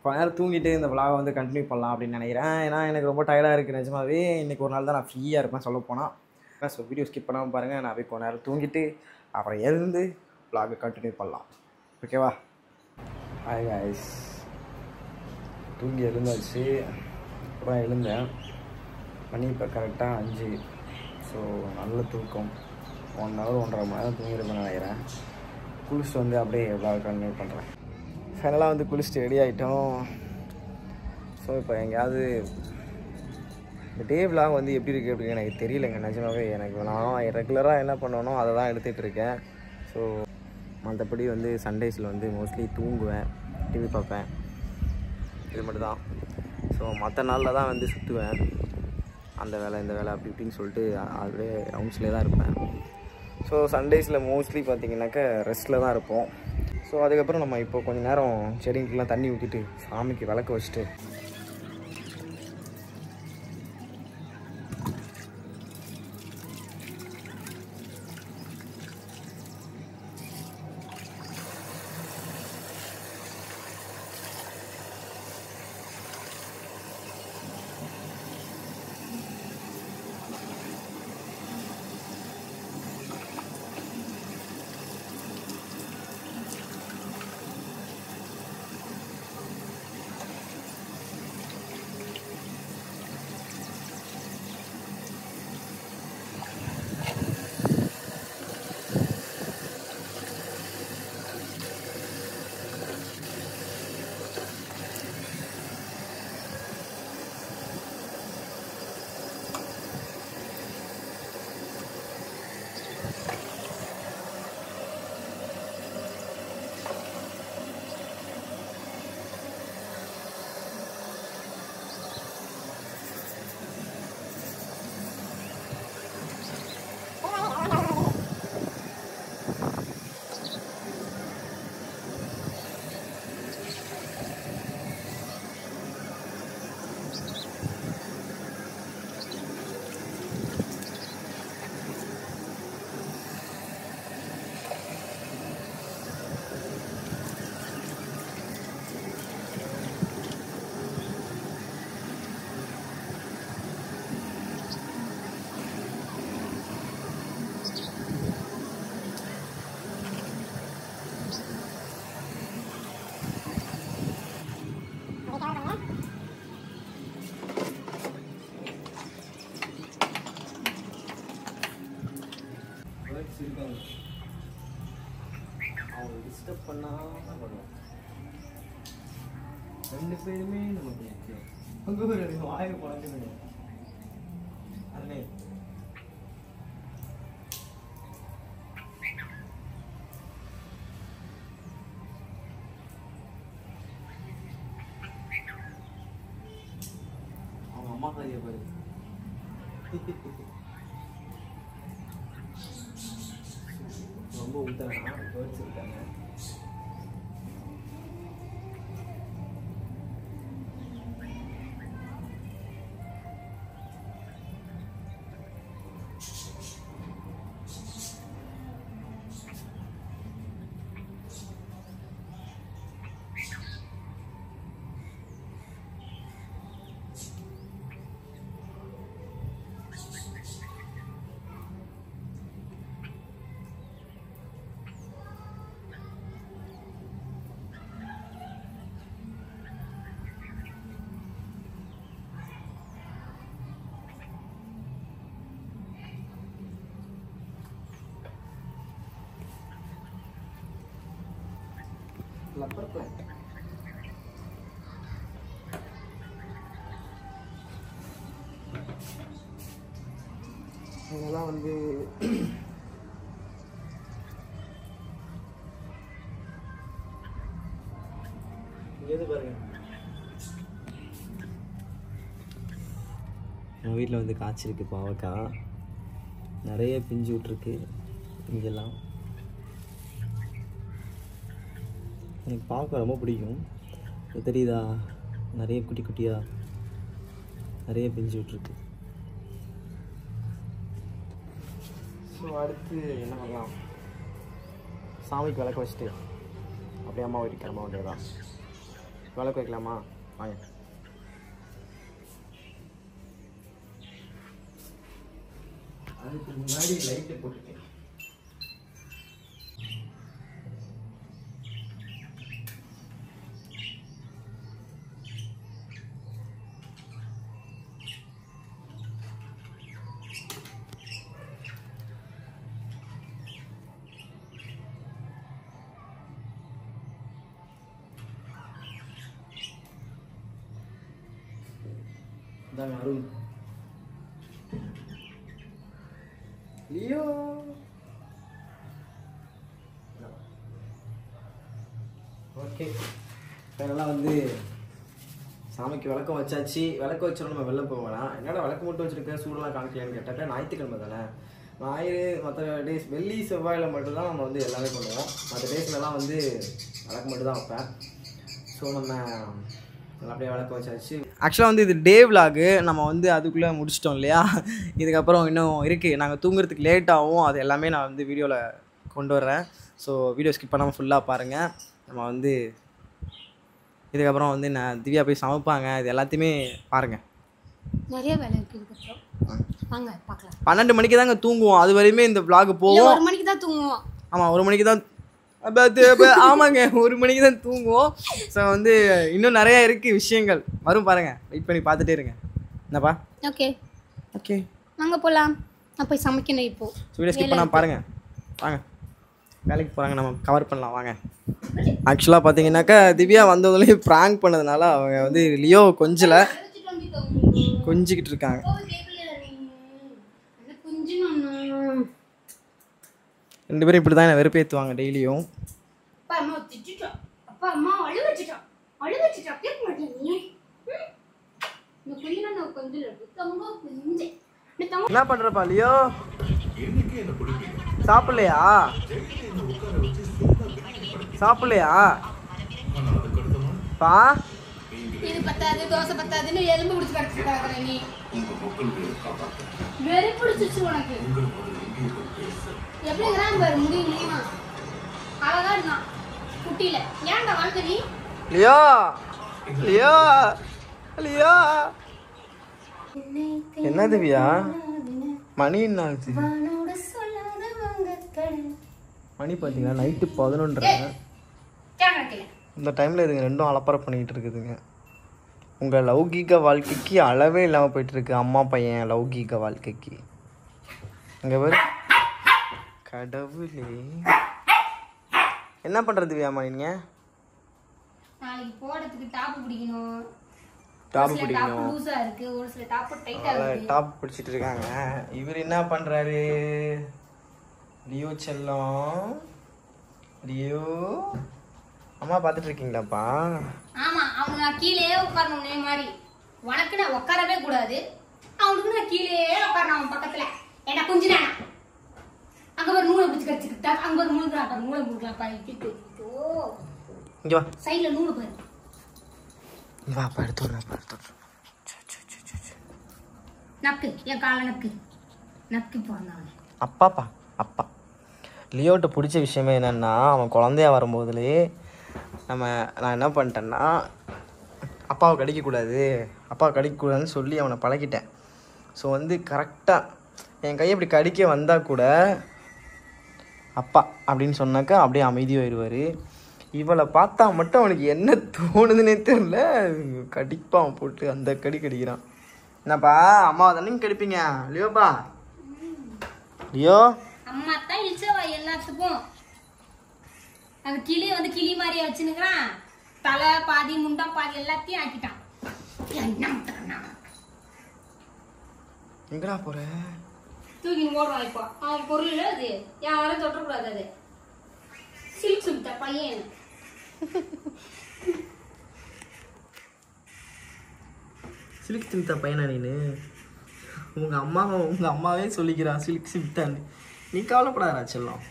[SPEAKER 1] கொஞ்ச நேரம் தூங்கிட்டு இந்த விலாகை வந்து கண்டினியூ பண்ணலாம் அப்படின்னு நினைக்கிறேன். ஏன்னா எனக்கு ரொம்ப டயர்டாக இருக்குது நிஜமாவே. இன்றைக்கி ஒரு நாள் தான் நான் ஃப்ரீயாக இருப்பேன் சொல்ல போனால். ஸோ வீடியோ ஸ்கிப் பண்ணாமல் பாருங்கள். நான் போய் கொஞ்ச நேரம் தூங்கிட்டு அப்புறம் எழுந்து விலாகை கண்டினியூ பண்ணலாம். ஓகேவா? ஹாய் காய்ஸ், தூங்கி எழுந்தாச்சு. அப்புறம் எழுந்தேன். மணி இப்போ கரெக்டாக 5. ஸோ நல்ல தூக்கம். 1 hour 1.5 மணி நேரம் தூங்கியிருப்பேன்னு நினைக்கிறேன். குளிச்சுட்டு வந்து அப்படியே விலாகை கண்டினியூ பண்ணுறேன். ஃபைனலாக வந்து குளிச்சுட்டு ரெடி ஆகிட்டோம். ஸோ இப்போ எங்கேயாவது இந்த டே விலாக் வந்து எப்படி இருக்குது அப்படின்னு எனக்கு தெரியலைங்க நிஜமாவே. எனக்கு நான் ரெகுலராக என்ன பண்ணணும் அதை தான் எடுத்துகிட்டு இருக்கேன். ஸோ மற்றபடி வந்து சண்டேஸில் வந்து மோஸ்ட்லி தூங்குவேன், டிவி பார்ப்பேன், இது மட்டும் தான். ஸோ மற்ற நாளில் தான் வந்து சுற்றுவேன். அந்த வேலை இந்த வேலை அப்படி இப்படின்னு சொல்லிட்டு அப்படியே ரவுண்ட்ஸ்லேயே தான் இருப்பேன். ஸோ சண்டேஸில் மோஸ்ட்லி பார்த்திங்கனாக்கா ரெஸ்ட்டில் தான் இருப்போம். ஸோ அதுக்கப்புறம் நம்ம இப்போ கொஞ்சம் நேரம் செடிங்களுக்கெலாம் தண்ணி ஊற்றிட்டு சாமிக்கு விளக்கு வச்சுட்டு இருக்காங்க. அவங்க டிஸ்டர்ப் பண்ணாமல் பண்ணுவோம். 2 பேருமே நமக்கு முக்கியம். அங்கே ஒரு வாயை குழந்தைங்க அண்ணே அவங்க அம்மா கையை பாரு. ரொம்ப ஊற்றுறாங்க, வச்சுருக்காங்க. Lapar plant. இதெல்லாம் வந்து இங்கே பாருங்க. எங்கள் வீட்டில் வந்து காய்ச்சிருக்கு பாவக்காய், நிறைய பிஞ்சு விட்ருக்கு. இங்கெல்லாம் எனக்கு பாவக்காய் ரொம்ப பிடிக்கும். தெரியுதா, நிறைய குட்டி குட்டியாக நிறைய பிஞ்சு விட்ருக்கு. ஸோ அடுத்து என்ன பண்ணலாம், சாமிக்கு விளக்கு வச்சுட்டு அப்படியே அம்மா வீட்டுக்கு கிளம்ப வேண்டியதான். விளக்கு வைக்கலாமா? வாங்க. அதுக்கு முன்னாடி லைட்டு போட்டுருக்கேன். Arun Leo okay. இதெல்லாம் வந்து சாமிக்கு விளக்கம் வச்சாச்சு. விளக்கு வச்சோம் நம்ம வெளில போவேனா, என்னடா விளக்கு மட்டும் வச்சிருக்க சூடெல்லாம் காமிக்கலான்னு கேட்டாக்கா ஞாயிற்றுக்கிழமை தானே, ஞாயிறு மற்ற டேஸ் வெள்ளி செவ்வாயில் மட்டும்தான் நம்ம வந்து எல்லாமே பண்ணுவோம். மற்ற டேஸ்லலாம் வந்து விளக்கு மட்டும் தான் வைப்பேன். ஸோ நம்ம அப்படியே விளக்கு வச்சாச்சு. ஆக்சுவலாக வந்து இது டே விலாகு, நம்ம வந்து அதுக்குள்ளே முடிச்சிட்டோம் இல்லையா. இதுக்கப்புறம் இன்னும் இருக்குது, நாங்கள் தூங்குறதுக்கு லேட் ஆகும். அது எல்லாமே நான் வந்து வீடியோவில் கொண்டு வர்றேன். ஸோ வீடியோ ஸ்கிப் பண்ணாமல் ஃபுல்லாக பாருங்கள். நம்ம வந்து இதுக்கப்புறம் வந்து நான் திவ்யா போய் சமைப்பாங்க, இது எல்லாத்தையுமே பாருங்கள்.
[SPEAKER 3] நிறைய வேலை இருக்குது. வாங்க பார்க்கலாம்.
[SPEAKER 1] 12 மணிக்கு தாங்க தூங்குவோம். அது வரையுமே இந்த விலாக் போவோம்.
[SPEAKER 3] 1 மணிக்கு தான் தூங்குவோம்.
[SPEAKER 1] ஆமாம், 1 மணிக்கு தான். ஆமாங்க, 1 மணிக்கு தான் தூங்குவோம். ஸோ வந்து இன்னும் நிறையா இருக்குது விஷயங்கள், வரும் பாருங்கள், வெயிட் பண்ணி பார்த்துட்டே இருங்க. என்னப்பா?
[SPEAKER 3] ஓகே
[SPEAKER 1] ஓகே
[SPEAKER 3] வாங்க போகலாம். நான் போய் சமைக்கணும் இப்போ.
[SPEAKER 1] வீடியோ ஸ்கிப் பண்ணாமல் பாருங்கள். வாங்க, வேலைக்கு போகிறாங்க, நம்ம கவர் பண்ணலாம் வாங்க. ஆக்சுவலாக பார்த்தீங்கன்னாக்கா திவ்யா வந்ததுலேயும் ப்ராங்க் பண்ணதுனால அவங்க வந்து லியோ கொஞ்சிக்கிட்டு இருக்காங்க. ரெண்டு பேரும் இப்படி தான் என்னை வெறுப்பேற்றுவாங்க டெய்லியும். என்ன பண்றப்பா லியோ? சாப்பிடலையா? சாப்பிடலையா பா?
[SPEAKER 3] இது பத்தாது, தோசை பத்தாதுன்னு எலும்பு பிடிச்சி கிடச்சிருக்காங்க. நீ வெறி பிடிச்சிச்சு உனக்கு. எப்படிங்கிறான் பாரு, முடியுமா? அழகா இருந்தான் குட்டியில. ஏன்டா வாழ்க்கை நீ?
[SPEAKER 1] லியோ லியோ லியோ என்ன திவ்யா? மணி என்ன ஆச்சு? மணி பார்த்தீங்கன்னா நைட்டு 11:30. இந்த டைமில் இதுங்க ரெண்டும் அலப்பறை பண்ணிக்கிட்டு இருக்குதுங்க. உங்கள் லௌகீக வாழ்க்கைக்கு அளவே இல்லாமல் போயிட்டுருக்கு. அம்மா பையன் லௌகீக வாழ்க்கைக்கு. இங்கே பாரு கடவுளே, என்ன பண்ணுறது திவ்யாமா? நீங்கள்
[SPEAKER 3] நாளைக்கு போறதுக்கு டாப் பிடிக்கணும்.
[SPEAKER 1] டாப் பிடிக்கணும்.
[SPEAKER 3] லூசா இருக்கு, ஒரு சில டாப் டைட்டா இருக்கு.
[SPEAKER 1] டாப் பிடிச்சிட்டு இருக்காங்க. இவர் என்ன பண்றாரு? லியோ செல்லம், லியோ அம்மா பார்த்துட்டு இருக்கீங்களாப்பா?
[SPEAKER 3] ஆமா, அவங்க நான் கீழே உட்காரணும். நே மாதிரி உனக்கு நான் உட்காரவே கூடாது, அவனுக்கு நான் கீழே உட்காரணும் அவன் பக்கத்துல. என்ன கொஞ்ச நேரம் அங்க ஒரு நூலை பிடிச்சி கடிச்சுக்கிட்டா, அங்க ஒரு முழுக்கிறாப்பா, நூலை முழுக்கலாப்பா.
[SPEAKER 1] இங்க வா,
[SPEAKER 3] சைட்ல நூறு பாரு.
[SPEAKER 1] வா படுத்து
[SPEAKER 3] நக்கு, என் கால நக்கு நக்கு போறான்.
[SPEAKER 1] அப்பாப்பா அப்பா. லியோட்ட பிடிச்ச விஷயமே என்னன்னா, அவன் குழந்தையா வரும்போதுலே நான் என்ன பண்ணிட்டேன்னா, அப்பாவை கடிக்கக்கூடாதுன்னு சொல்லி அவனை பழகிட்டேன். ஸோ வந்து கரெக்டாக என் கையை இப்படி கடிக்க வந்தால் கூட அப்பா அப்படின்னு சொன்னாக்கா அப்படியே அமைதியாகிடுவார். இவளை பார்த்தா மட்டும் அவனுக்கு என்ன தோணுதுன்னே தெரியல, கடிப்பான் போட்டு அந்த கடிக்கிறான். என்னப்பா அம்மாவை தானே கடிப்பீங்க லியோப்பா? லியோ
[SPEAKER 3] அம்மா தான் இழுச்சவா எல்லாத்துக்கும். அது கிளி வந்து கிளி மாதிரியே வச்சுன்னுக்கிறான். தலை பாதி முண்டம் பாதி எல்லாத்தையும் ஆக்கிட்டான்.
[SPEAKER 1] எங்கடா போற?
[SPEAKER 3] தூக்கின்னு ஓடுவான். இப்போ அவன் பொருள் அது யாரும் தொட்டக்கூடாது. அது சில்க் சுமிதா பையன்.
[SPEAKER 1] சில்க் சிமித்தா பையனா நீனு? உங்க அம்மாவே சொல்லிக்கிறான் சில்க் சிமித்தான்னு. நீ கவலைப்படாதா செல்லம்.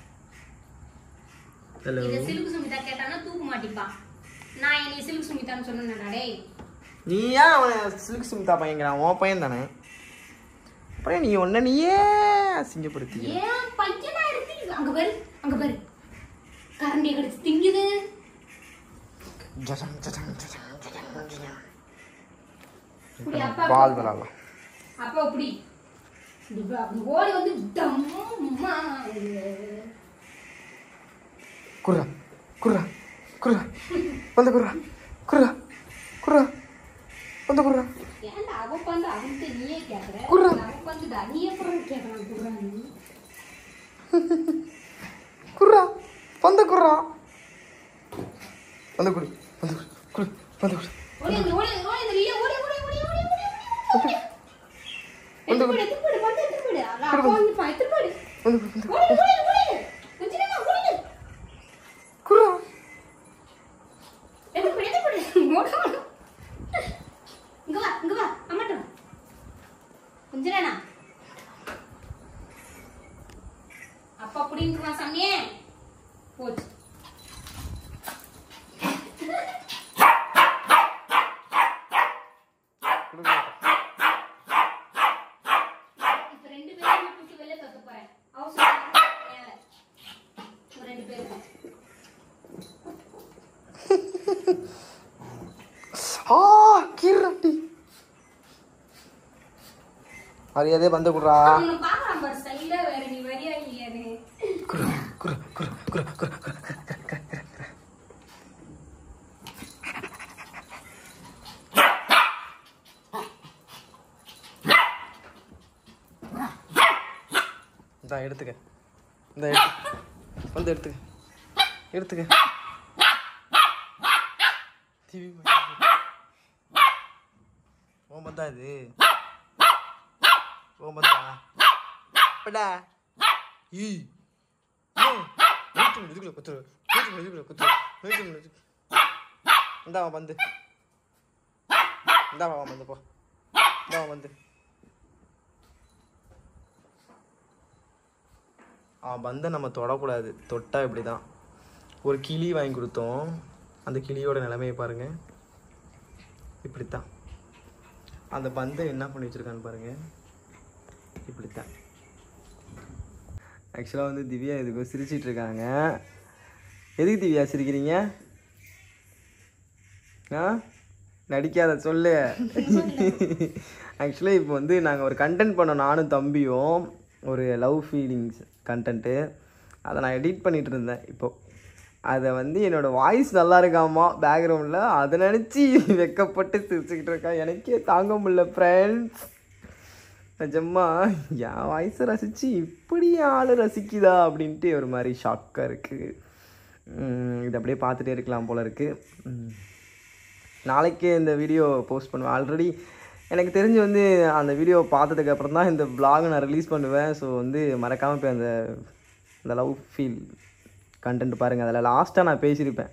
[SPEAKER 1] ஹலோ,
[SPEAKER 3] சில்க் சுமிதா கேட்டானா தூக்க மாட்டிப்பான். நான் என்னை சில்க் சுமிதான்னு சொன்னேன். டேய்
[SPEAKER 1] நீ ஏன் அவன் சில்க் சிமித்தா பையங்கிறான்? உன் பையன் தானே. அப்புறம் நீயே அசிங்கப்படுத்தி
[SPEAKER 3] ஏன் பையனா இருக்கு அங்க பாரு கரண்டியை கடிச்சு திங்குது.
[SPEAKER 1] பால் விளாடலாம்.
[SPEAKER 3] அப்ப அப்படி ஓடி வந்து டம்மா
[SPEAKER 1] குர்ரா குர்ரா குர்ரா வந்து குர்ரா குர்ரா குர்ரா வந்து குர்ரா.
[SPEAKER 3] ஏன்டா அவ பந்து அவன்கிட்ட நீயே கேக்குற?
[SPEAKER 1] குர்ரா
[SPEAKER 3] அவ பந்துடா நீ எப்படி கேக்குறான் குர்ரா நீ?
[SPEAKER 1] குர்ரா வந்து குர்ரா வந்து குடு வந்து குடு வந்து குடு.
[SPEAKER 3] ஓடி நீ நீ ஓடி
[SPEAKER 1] வந்து குடு
[SPEAKER 3] எடுத்து போடு அப்பா வந்து பாத்து போடு.
[SPEAKER 1] வந்து குடு
[SPEAKER 3] ஓடி கொஞ்சம் நேரம் ஓடி
[SPEAKER 1] குர்ரா
[SPEAKER 3] எடுத்து போடு ஓடு. இங்க வா அம்மாட்ட கொஞ்சம் நேரம் அப்பா புடிங்குமா சாமியே போச்சு.
[SPEAKER 1] மரியாதையே வந்து குடுறா. எடுத்துக்க இந்த வந்து எடுத்துக்க ஓம்பந்தா இது ஓம்பந்தா படா ஈ இதுக்குள்ள குத்து இதுக்குள்ள குத்து இந்தா வந்து இந்தா வந்து போ இந்தா வந்து பந்தை நம்ம தொடக்கூடாது. தொட்டால் இப்படி தான். ஒரு கிளி வாங்கி கொடுத்தோம். அந்த கிளியோட நிலைமையை பாருங்கள். இப்படித்தான் அந்த பந்தை என்ன பண்ணி வச்சுருக்கான்னு பாருங்கள். இப்படித்தான். ஆக்சுவலாக வந்து திவ்யா இதுக்கு சிரிச்சிட்ருக்காங்க. எதுக்கு திவ்யா சிரிக்கிறீங்க? நடிக்காத சொல்லு. ஆக்சுவலாக இப்போ வந்து நாங்கள் ஒரு கண்டென்ட் பண்ணோம், நானும் தம்பியும். ஒரு லவ் ஃபீலிங்ஸ் கண்டென்ட்டு. அதை நான் எடிட் பண்ணிகிட்டு இருந்தேன். இப்போது அதை வந்து என்னோடய வாய்ஸ் நல்லா இருக்காமா பேக்ரவுண்டில், அதை நினச்சி வெக்கப்பட்டு சிரிச்சுக்கிட்டு இருக்கா. எனக்கே தாங்க முடியல ஃப்ரெண்ட்ஸ். நிஜமா என் வாய்ஸை ரசித்து இப்படி ஆள் ரசிக்குதா அப்படின்ட்டு ஒரு மாதிரி ஷாக்காக இருக்குது. இது அப்படியே பார்த்துட்டே இருக்கலாம் போல் இருக்குது. நாளைக்கே இந்த வீடியோ போஸ்ட் பண்ணுவேன். ஆல்ரெடி எனக்கு தெரிஞ்சு வந்து அந்த வீடியோ பார்த்ததுக்கப்புறம் தான் இந்த vlog நான் ரிலீஸ் பண்ணுவேன். ஸோ வந்து மறக்காமல் போய் அந்த லவ் ஃபீல் கண்டென்ட் பாருங்கள். அதில் லாஸ்ட்டாக நான் பேசியிருப்பேன்.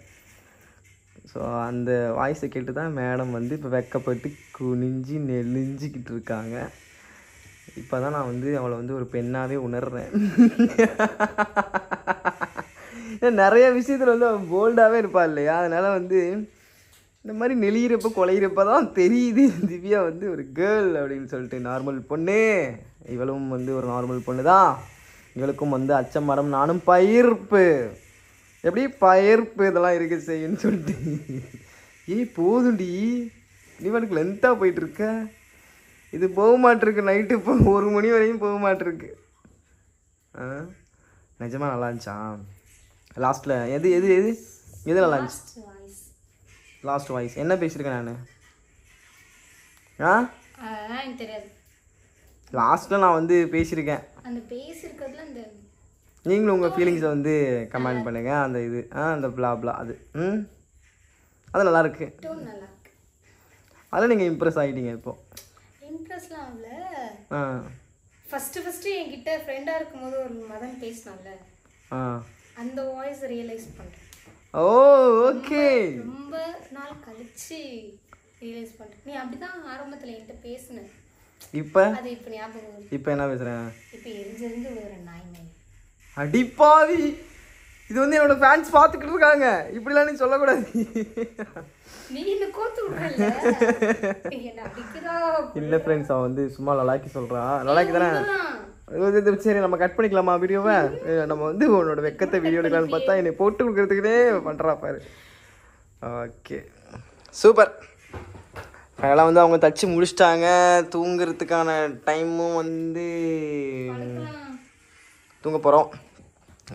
[SPEAKER 1] ஸோ அந்த வாய்ஸை கேட்டு தான் மேடம் வந்து இப்போ வெக்கப்பட்டு குனிஞ்சு நெளிஞ்சிக்கிட்டு இருக்காங்க. இப்போ தான் நான் வந்து அவளை வந்து ஒரு பெண்ணாகவே உணர்றேன். நிறைய விஷயத்தில் வந்து அவன் போல்டாகவே இருப்பாள் இல்லையா? அதனால் வந்து இந்த மாதிரி நெளிகிறப்ப குலையிறப்ப தான் தெரியுது திவ்யா வந்து ஒரு கேர்ள் அப்படின்னு சொல்லிட்டு. நார்மல் பொண்ணு, இவளும் வந்து ஒரு நார்மல் பொண்ணு தான். இவளுக்கும் வந்து அச்சம் மரம் நானும் பயிர்ப்பு, எப்படி பயிர்ப்பு இதெல்லாம் இருக்க செய்யுன்னு சொல்லிட்டு. போதுண்டி இவனுக்கு லென்த்தாக போயிட்டுருக்க. இது போக மாட்டிருக்கு. நைட்டு இப்போ 1 மணி வரையும் போக மாட்டிருக்கு. நிஜமாக நல்லா இருந்துச்சா? லாஸ்ட்டில் எது எது எது எது நல்லா இருந்துச்சு? லாஸ்ட் வாய்ஸ் என்ன பேசியிருக்கேன் நான்?
[SPEAKER 3] தெரியாது.
[SPEAKER 1] லாஸ்ட்டில் நான் வந்து பேசியிருக்கேன்.
[SPEAKER 3] அந்த பேசியிருக்கிறதுல அந்த
[SPEAKER 1] நீங்களும் உங்கள் ஃபீலிங்ஸை வந்து கமெண்ட் பண்ணுங்கள். அந்த இது அந்த பிளா அது அது நல்லாயிருக்கு.
[SPEAKER 3] நல்லாயிருக்கு.
[SPEAKER 1] அதில் நீங்கள் இம்ப்ரெஸ் ஆகிட்டீங்க. இப்போது
[SPEAKER 3] இம்ப்ரெஸ்லாம் ஆகல. ஃபஸ்ட்டு என்கிட்ட ஃப்ரெண்டாக இருக்கும்போது ஒரு மதன் பேசினால, அந்த வாய்ஸ் ரியலைஸ் பண்ணுறேன்.
[SPEAKER 1] ஓ ஓகே.
[SPEAKER 3] ரொம்ப நாள் கழிச்சு ரியலைஸ் பண்ணுறேன். நீ அப்படிதான் ஆரம்பத்தில் என்கிட்ட பேசுன. இப்போ அது இப்போ ஞாபகம் வருது.
[SPEAKER 1] இப்போ என்ன பேசுகிறேன்?
[SPEAKER 3] இப்போ எரிஞ்செரிஞ்சு ஒரு நாய்.
[SPEAKER 1] அடிப்பாவி, இது வந்து என்னோட ஃபேன்ஸ் பார்த்துக்கிட்டு இருக்காங்க. இப்படிலாம் நீ சொல்லக்கூடாது.
[SPEAKER 3] நீ என்ன கோத்து விடுறல என்ன அடிக்கிறா?
[SPEAKER 1] இல்லை ஃப்ரெண்ட்ஸ், அவன் வந்து சும்மா லலாக்கி சொல்கிறான். லலாக்கி தானே? சரி நம்ம கட் பண்ணிக்கலாமா வீடியோவை? நம்ம வந்து உன்னோட வெக்கத்தை வீடியோ எடுக்கலான்னு பார்த்தா என்னை போட்டு கொடுக்குறதுக்குனே பண்ணுறா பாரு. Okay super. அதெல்லாம் வந்து அவங்க தச்சு முடிச்சிட்டாங்க. தூங்குறதுக்கான டைமும் வந்து தூங்க போகிறோம்.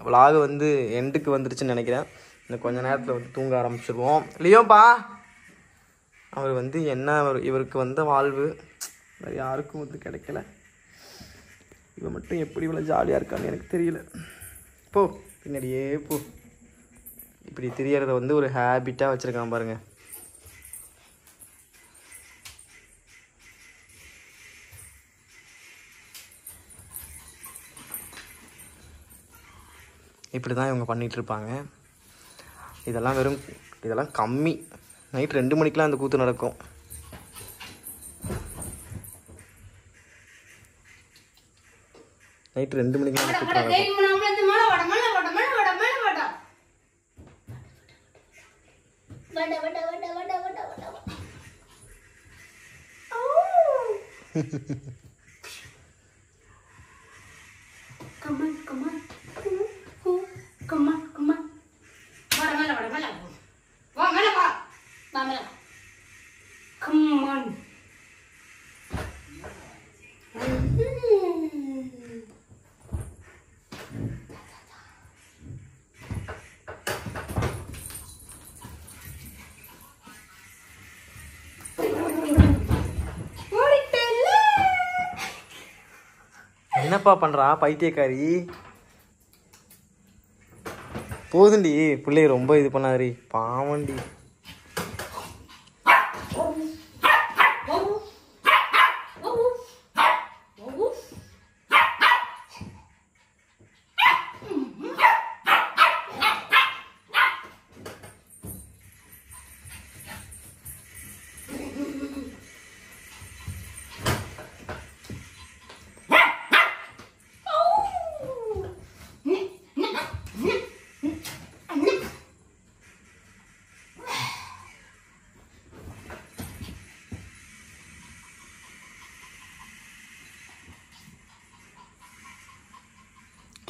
[SPEAKER 1] விலாகு வந்து எண்டுக்கு வந்துருச்சுன்னு நினைக்கிறேன். இன்னும் கொஞ்சம் நேரத்தில் வந்து தூங்க ஆரம்பிச்சிருவோம். லியோப்பா அவர் வந்து என்ன இவருக்கு வந்த வாழ்வு வேறு யாருக்கும் வந்து கிடைக்கல. இவன் மட்டும் எப்படி இவ்வளோ ஜாலியாக இருக்கான்னு எனக்கு தெரியல. போ பின்னாடியே போ. இப்படி தெரியறத வந்து ஒரு ஹேபிட்டாக வச்சுருக்கான் பாருங்க. இப்படி தான் இவங்க பண்ணிகிட்ருப்பாங்க. இதெல்லாம் கம்மி. நைட் 2 மணிக்கெலாம் அந்த கூத்து நடக்கும். நைட் 2 மணிக்கெலாம் அந்த கூத்து நடக்கும். என்னப்பா பண்ணுறா பைத்தியக்காரி? போதுண்டி பிள்ளைய ரொம்ப இது பண்ணாரி. பாவண்டி.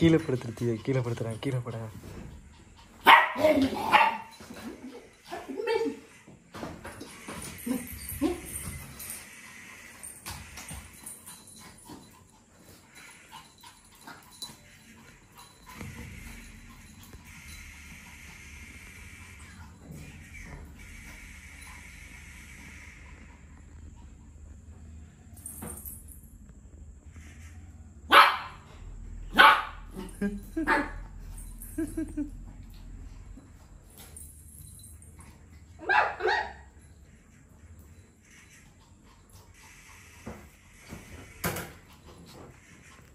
[SPEAKER 1] கீழே படுத்துருத்திய கீழே படுத்துறேன். கீழே பட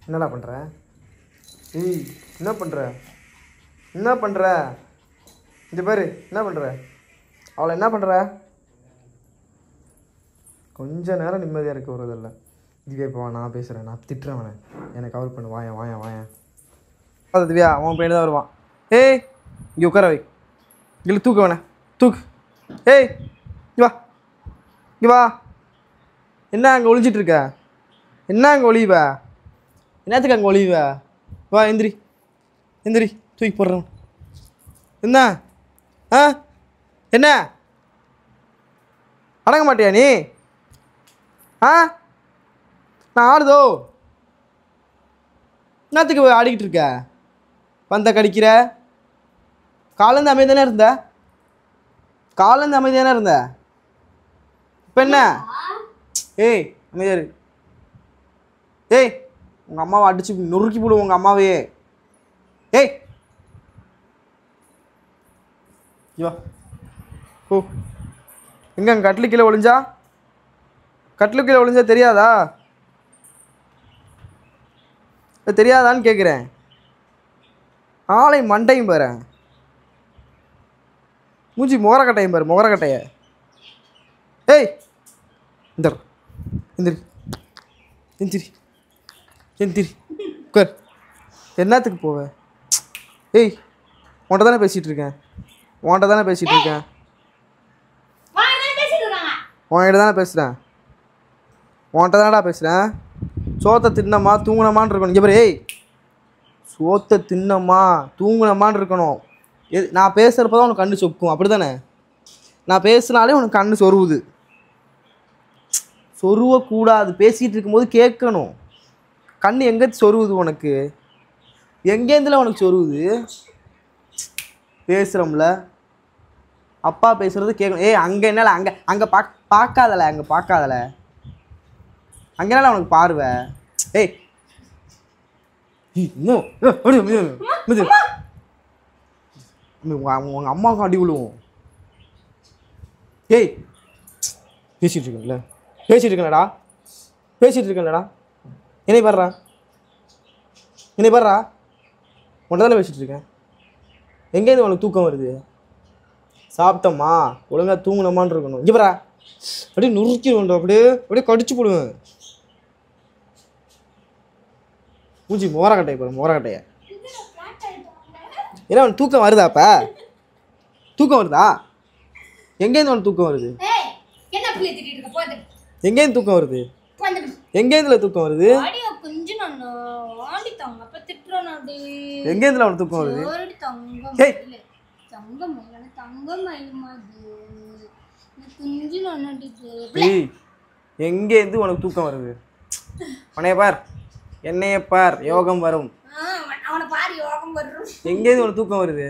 [SPEAKER 1] என்னடா பண்ணுற? ஏய் என்ன பண்ணுற? என்ன பண்ணுற? இந்த பாரு என்ன பண்ணுற? அவளை என்ன பண்ணுற? கொஞ்ச நேரம் நிம்மதியாக இருக்க வருவதில்லை. திவ்யா இப்போ நான் பேசுகிறேன். நான் திட்டுறேன். அவனை எனக்கு கவர் பண்ணு. வாயன் வாயன் வாயன். அது திவ்யா அவன் பையன் தான் வருவான். ஏய் இங்கே உட்கார வை. இல்லை தூக்கு வேணே தூக்கு. ஏய் இங்கே வா இங்கே வா. என்ன அங்கே ஒளிஞ்சிட்ருக்க? என்ன அங்கே ஒளிவ? என்னத்துக்கு அங்கே ஒளிவ? வா எந்திரி எந்திரி. தூக்கி போடுறேன். என்ன ஆ என்ன அடங்க மாட்டியா நீ? ஆ நான் ஆடுதோ? என்னத்துக்கு ஆடிக்கிட்டு இருக்க? வந்த கடிக்கிற? காலேருந்து அமைதியானே இருந்த? காலேருந்து அமைதியானே இருந்த? இப்போ என்ன? ஏய் அமைதியாரு. ஏய் உங்கள் அம்மாவை அடிச்சு நொறுக்கி போடுவோம். உங்கள் அம்மாவையே. ஏய் ஐயோ ஓ எங்கே அங்கே கட்டிலு கீழே ஒளிஞ்சா? கட்டிலு கீழே ஒளிஞ்சா தெரியாதா? தெரியாதான்னு கேட்குறேன். ஆளை மண்டையும் பாரு. மூஞ்சி முகரக்கட்டையும் பாரு. முகரக்கட்டைய. ஏய் இந்த எந்திரி எந்திரி எந்திரி உட்கார். என்னத்துக்கு போவ? ஏய் உன்கிட்ட தானே பேசிகிட்டு இருக்கேன். உன்கிட்ட தானே பேசிகிட்டு இருக்கேன். உன்கிட்ட தானே பேசுகிறேன். உன்கிட்ட தானடா பேசுகிறேன். சோத்தை தின்னமா தூங்கினமான்னு இருக்கணும். இங்கே பாரு, ஏய் சோத்தை தின்னமா தூங்கினமான்னு இருக்கணும். நான் பேசுகிறப்ப தான் உனக்கு கண்ணு சொக்கும், அப்படி தானே? நான் பேசுனாலே உனக்கு கண்ணு சொருவுது. சொருவக்கூடாது, பேசிகிட்டு இருக்கும்போது கேட்கணும். கண்ணு எங்கே சொருவுது உனக்கு? எங்கேருந்துல உனக்கு சொருவுது? பேசுகிறோம்ல, அப்பா பேசுகிறது கேட்கணும். ஏய் அங்கே என்னால் அங்கே அங்கே பார்க்காதல, அங்கே பார்க்காதல, அங்கே என்னால் உனக்கு பார்வை. ஏய் உங்கள் அம்மாவுக்கும் அடி விழுவோம். ஏய் பேசிகிட்டு இருக்கேன்ல, பேசிகிட்டு இருக்கேன்லடா, பேசிகிட்டு இருக்கேன்லடா, என்னை பாடுறா, என்னை பாடுறா, உன்ட்ட தானே பேசிகிட்டு இருக்கேன். எங்கேருந்து உனக்கு தூக்கம் வருது? சாப்பிட்டோம்மா ஒழுங்காக தூங்கினோமான்னு இருக்கணும். இங்கே பாரா, அப்படியே நுறுக்கிடுவேன், அப்படியே அப்படியே கடிச்சு போடுவேன். மூஞ்சி மோரக்கட்டையை பாரு, மோரக்கட்டையை. ஏன்னா உனக்கு தூக்கம் வருதாப்ப? தூக்கம் வருதா? எங்கேருந்து உனக்கு தூக்கம் வருது? எங்கேருந்து தூக்கம் வருது? எங்கேருந்துல தூக்கம் வருது? எங்கேருந்துல உனக்கு தூக்கம் வருது? எங்கேருந்து உனக்கு தூக்கம் வருது? உன்னைய பார், என்னைய பார், யோகம் வரும். எங்கேருந்து உனக்கு தூக்கம் வருது?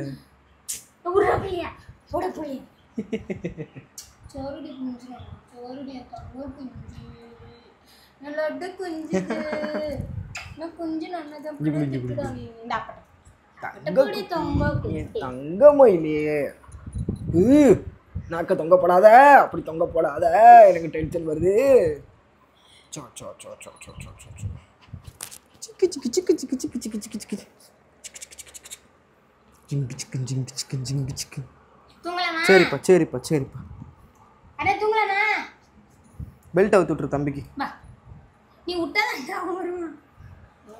[SPEAKER 1] தங்கமயிலே நாக்க தொங்கப்படாத, அப்படி தொங்க போடாத, எனக்கு டென்ஷன் வருது. சரிப்பா சரிப்பா சரிப்பா. பெல்ட் அவுத்து விட்டுரு தம்பிக்கு.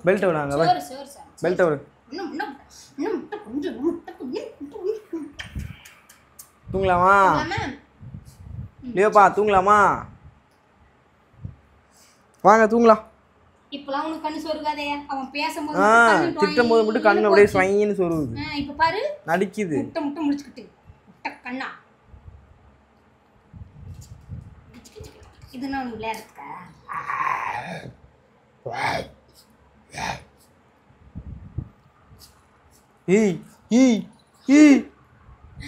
[SPEAKER 1] பெல்ட் விடாங்க, பெல்ட் விடு. தூங்கலாமா? இல்லையோப்பா தூங்கலாமா? வாங்க தூங்கலாம்.
[SPEAKER 3] இப்பலாம் உனக்கு கண்ணு சொருகாதே, அவன் பேசும்போது
[SPEAKER 1] திட்டும்போது மட்டும் கண்ணு அப்படியே ஸ்வைன்னு சொருகுது.
[SPEAKER 3] இப்ப பாரு
[SPEAKER 1] நடிக்குது,
[SPEAKER 3] முட்டை முட்டை முடிச்சுக்கிட்டு முட்டை கண்ணா. இது நான் விளையாடுறதுக்கா?
[SPEAKER 1] ஏய் ஏய் ஏய்,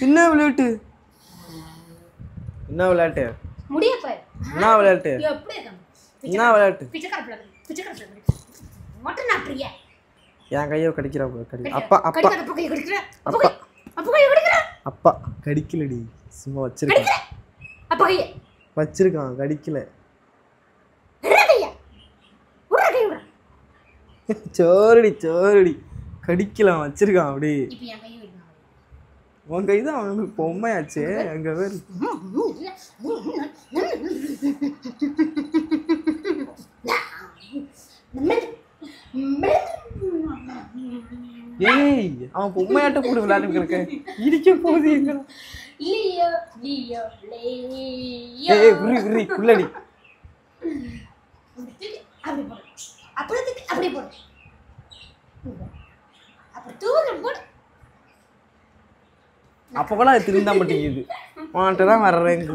[SPEAKER 1] என்ன விளையாட்டு? என்ன விளையாட்டு?
[SPEAKER 3] முடிய பாரு,
[SPEAKER 1] என்ன விளையாட்டு?
[SPEAKER 3] எப்படி இருக்க?
[SPEAKER 1] என்ன விளையாட்டு?
[SPEAKER 3] பிச்சைக்கார பிள்ளை, பிச்சைக்கார பிள்ளை மொட்டை நாட்டுறிய.
[SPEAKER 1] என் கையை கடிக்கிறா கடி. அப்பா அப்பா
[SPEAKER 3] அப்பா கையை கடிக்கிற, அப்பா அப்பா கையை கடிக்கிற.
[SPEAKER 1] அப்பா கடிக்கலடி, சும்மா வச்சிருக்கான்.
[SPEAKER 3] அப்பா கையை
[SPEAKER 1] வச்சிருக்கான், கடிக்கல. சோரடி சோரடி, கடிக்கலாம், வச்சிருக்கான் அப்படி. உன் கை தான் அவனுக்கு பொம்மையாச்சே. அங்க வேறு ஏய், அவன் பொம்மையாட்ட கூட விளையாட்டு இருக்க, இடிக்க போகுது எங்க. ஏய் விரி விரி புள்ளடி. அப்ப கூட அது திருந்தா மாட்டேங்குது, உன்கிட்ட தான் வர்றேங்க.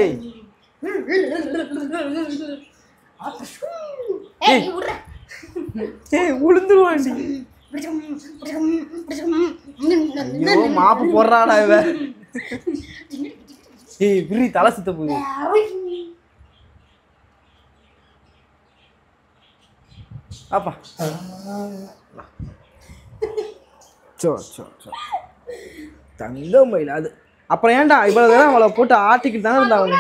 [SPEAKER 1] ஏய் ஏய் உளுந்துருவாண்டி. ஐயோ மாப்பு போடுறாடா இவ. ஏய் விரி தலை சுத்த போகுது. அப்பா சோ சோ சோ தங்கமயில அது. அப்புறம் ஏன்டா இவ்வளவு நேரம் அவளை போட்டு ஆட்டிக்கிட்டு தானே இருந்தாங்க.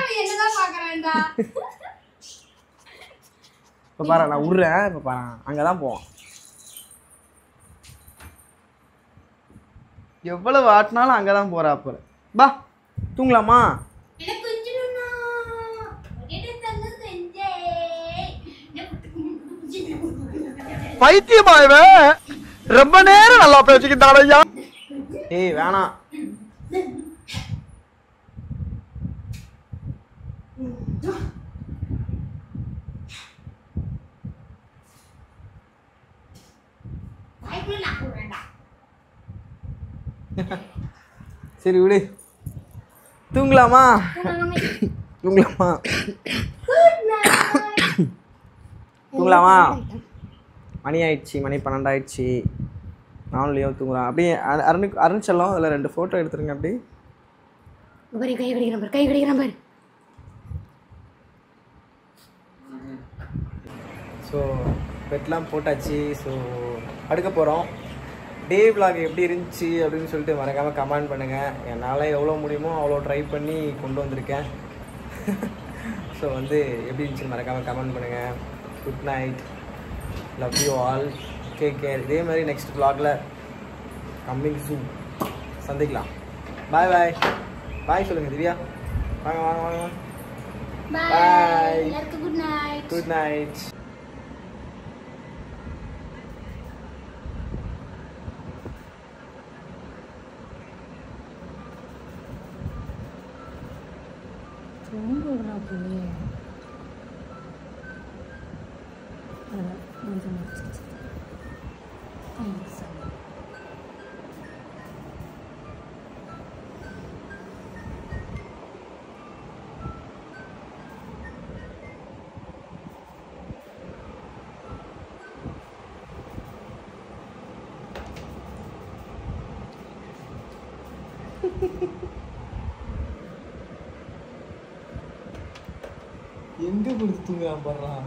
[SPEAKER 1] இப்போ பாரு நான் விட்றேன், இப்போ பாரு அங்கதான் போவான். எவ்வளவு ஆட்டினாலும் அங்கதான் போறா. அப்புறம் பா தூங்கலாமா? பைத்தியமா இவன், ரொம்ப நேரம் நல்லா பேசிக்கிட்டான் ஐயா. ஏய் வேணாம். சரி விடு. தூங்கலாமா? தூங்கலாமா? தூங்கலாமா? மணி ஆயிடுச்சு, மணி 12 ஆயிடுச்சு. நானும் லியோ தூங்குறான். அப்படியே அருண் செல்லம் அதில் 2 ஃபோட்டோ எடுத்துருங்க. அப்படி
[SPEAKER 3] கை கடிக்கிற பாரு.
[SPEAKER 1] ஸோ பெட்லாம் போட்டாச்சு. ஸோ அடுக்க போகிறோம். டே vlog எப்படி இருந்துச்சு அப்படின்னு சொல்லிட்டு மறக்காமல் கமெண்ட் பண்ணுங்கள். என்னால் எவ்வளோ முடியுமோ அவ்வளோ ட்ரை பண்ணி கொண்டு வந்திருக்கேன். ஸோ வந்து எப்படி இருந்துச்சுன்னு மறக்காமல் கமெண்ட் பண்ணுங்கள். Good night, love you all, take care. இதே மாதிரி நெக்ஸ்ட் vlogல கம்மிங் சூன் சந்திக்கலாம். பாய் பாய். பாய் சொல்லுங்கள் திவ்யா. வாங்க வாங்க வாங்க.
[SPEAKER 3] பாய். எல்லாருக்கும் குட் நைட்.
[SPEAKER 1] Good night. எங்க கொடுத்துங்க பாடுறான்.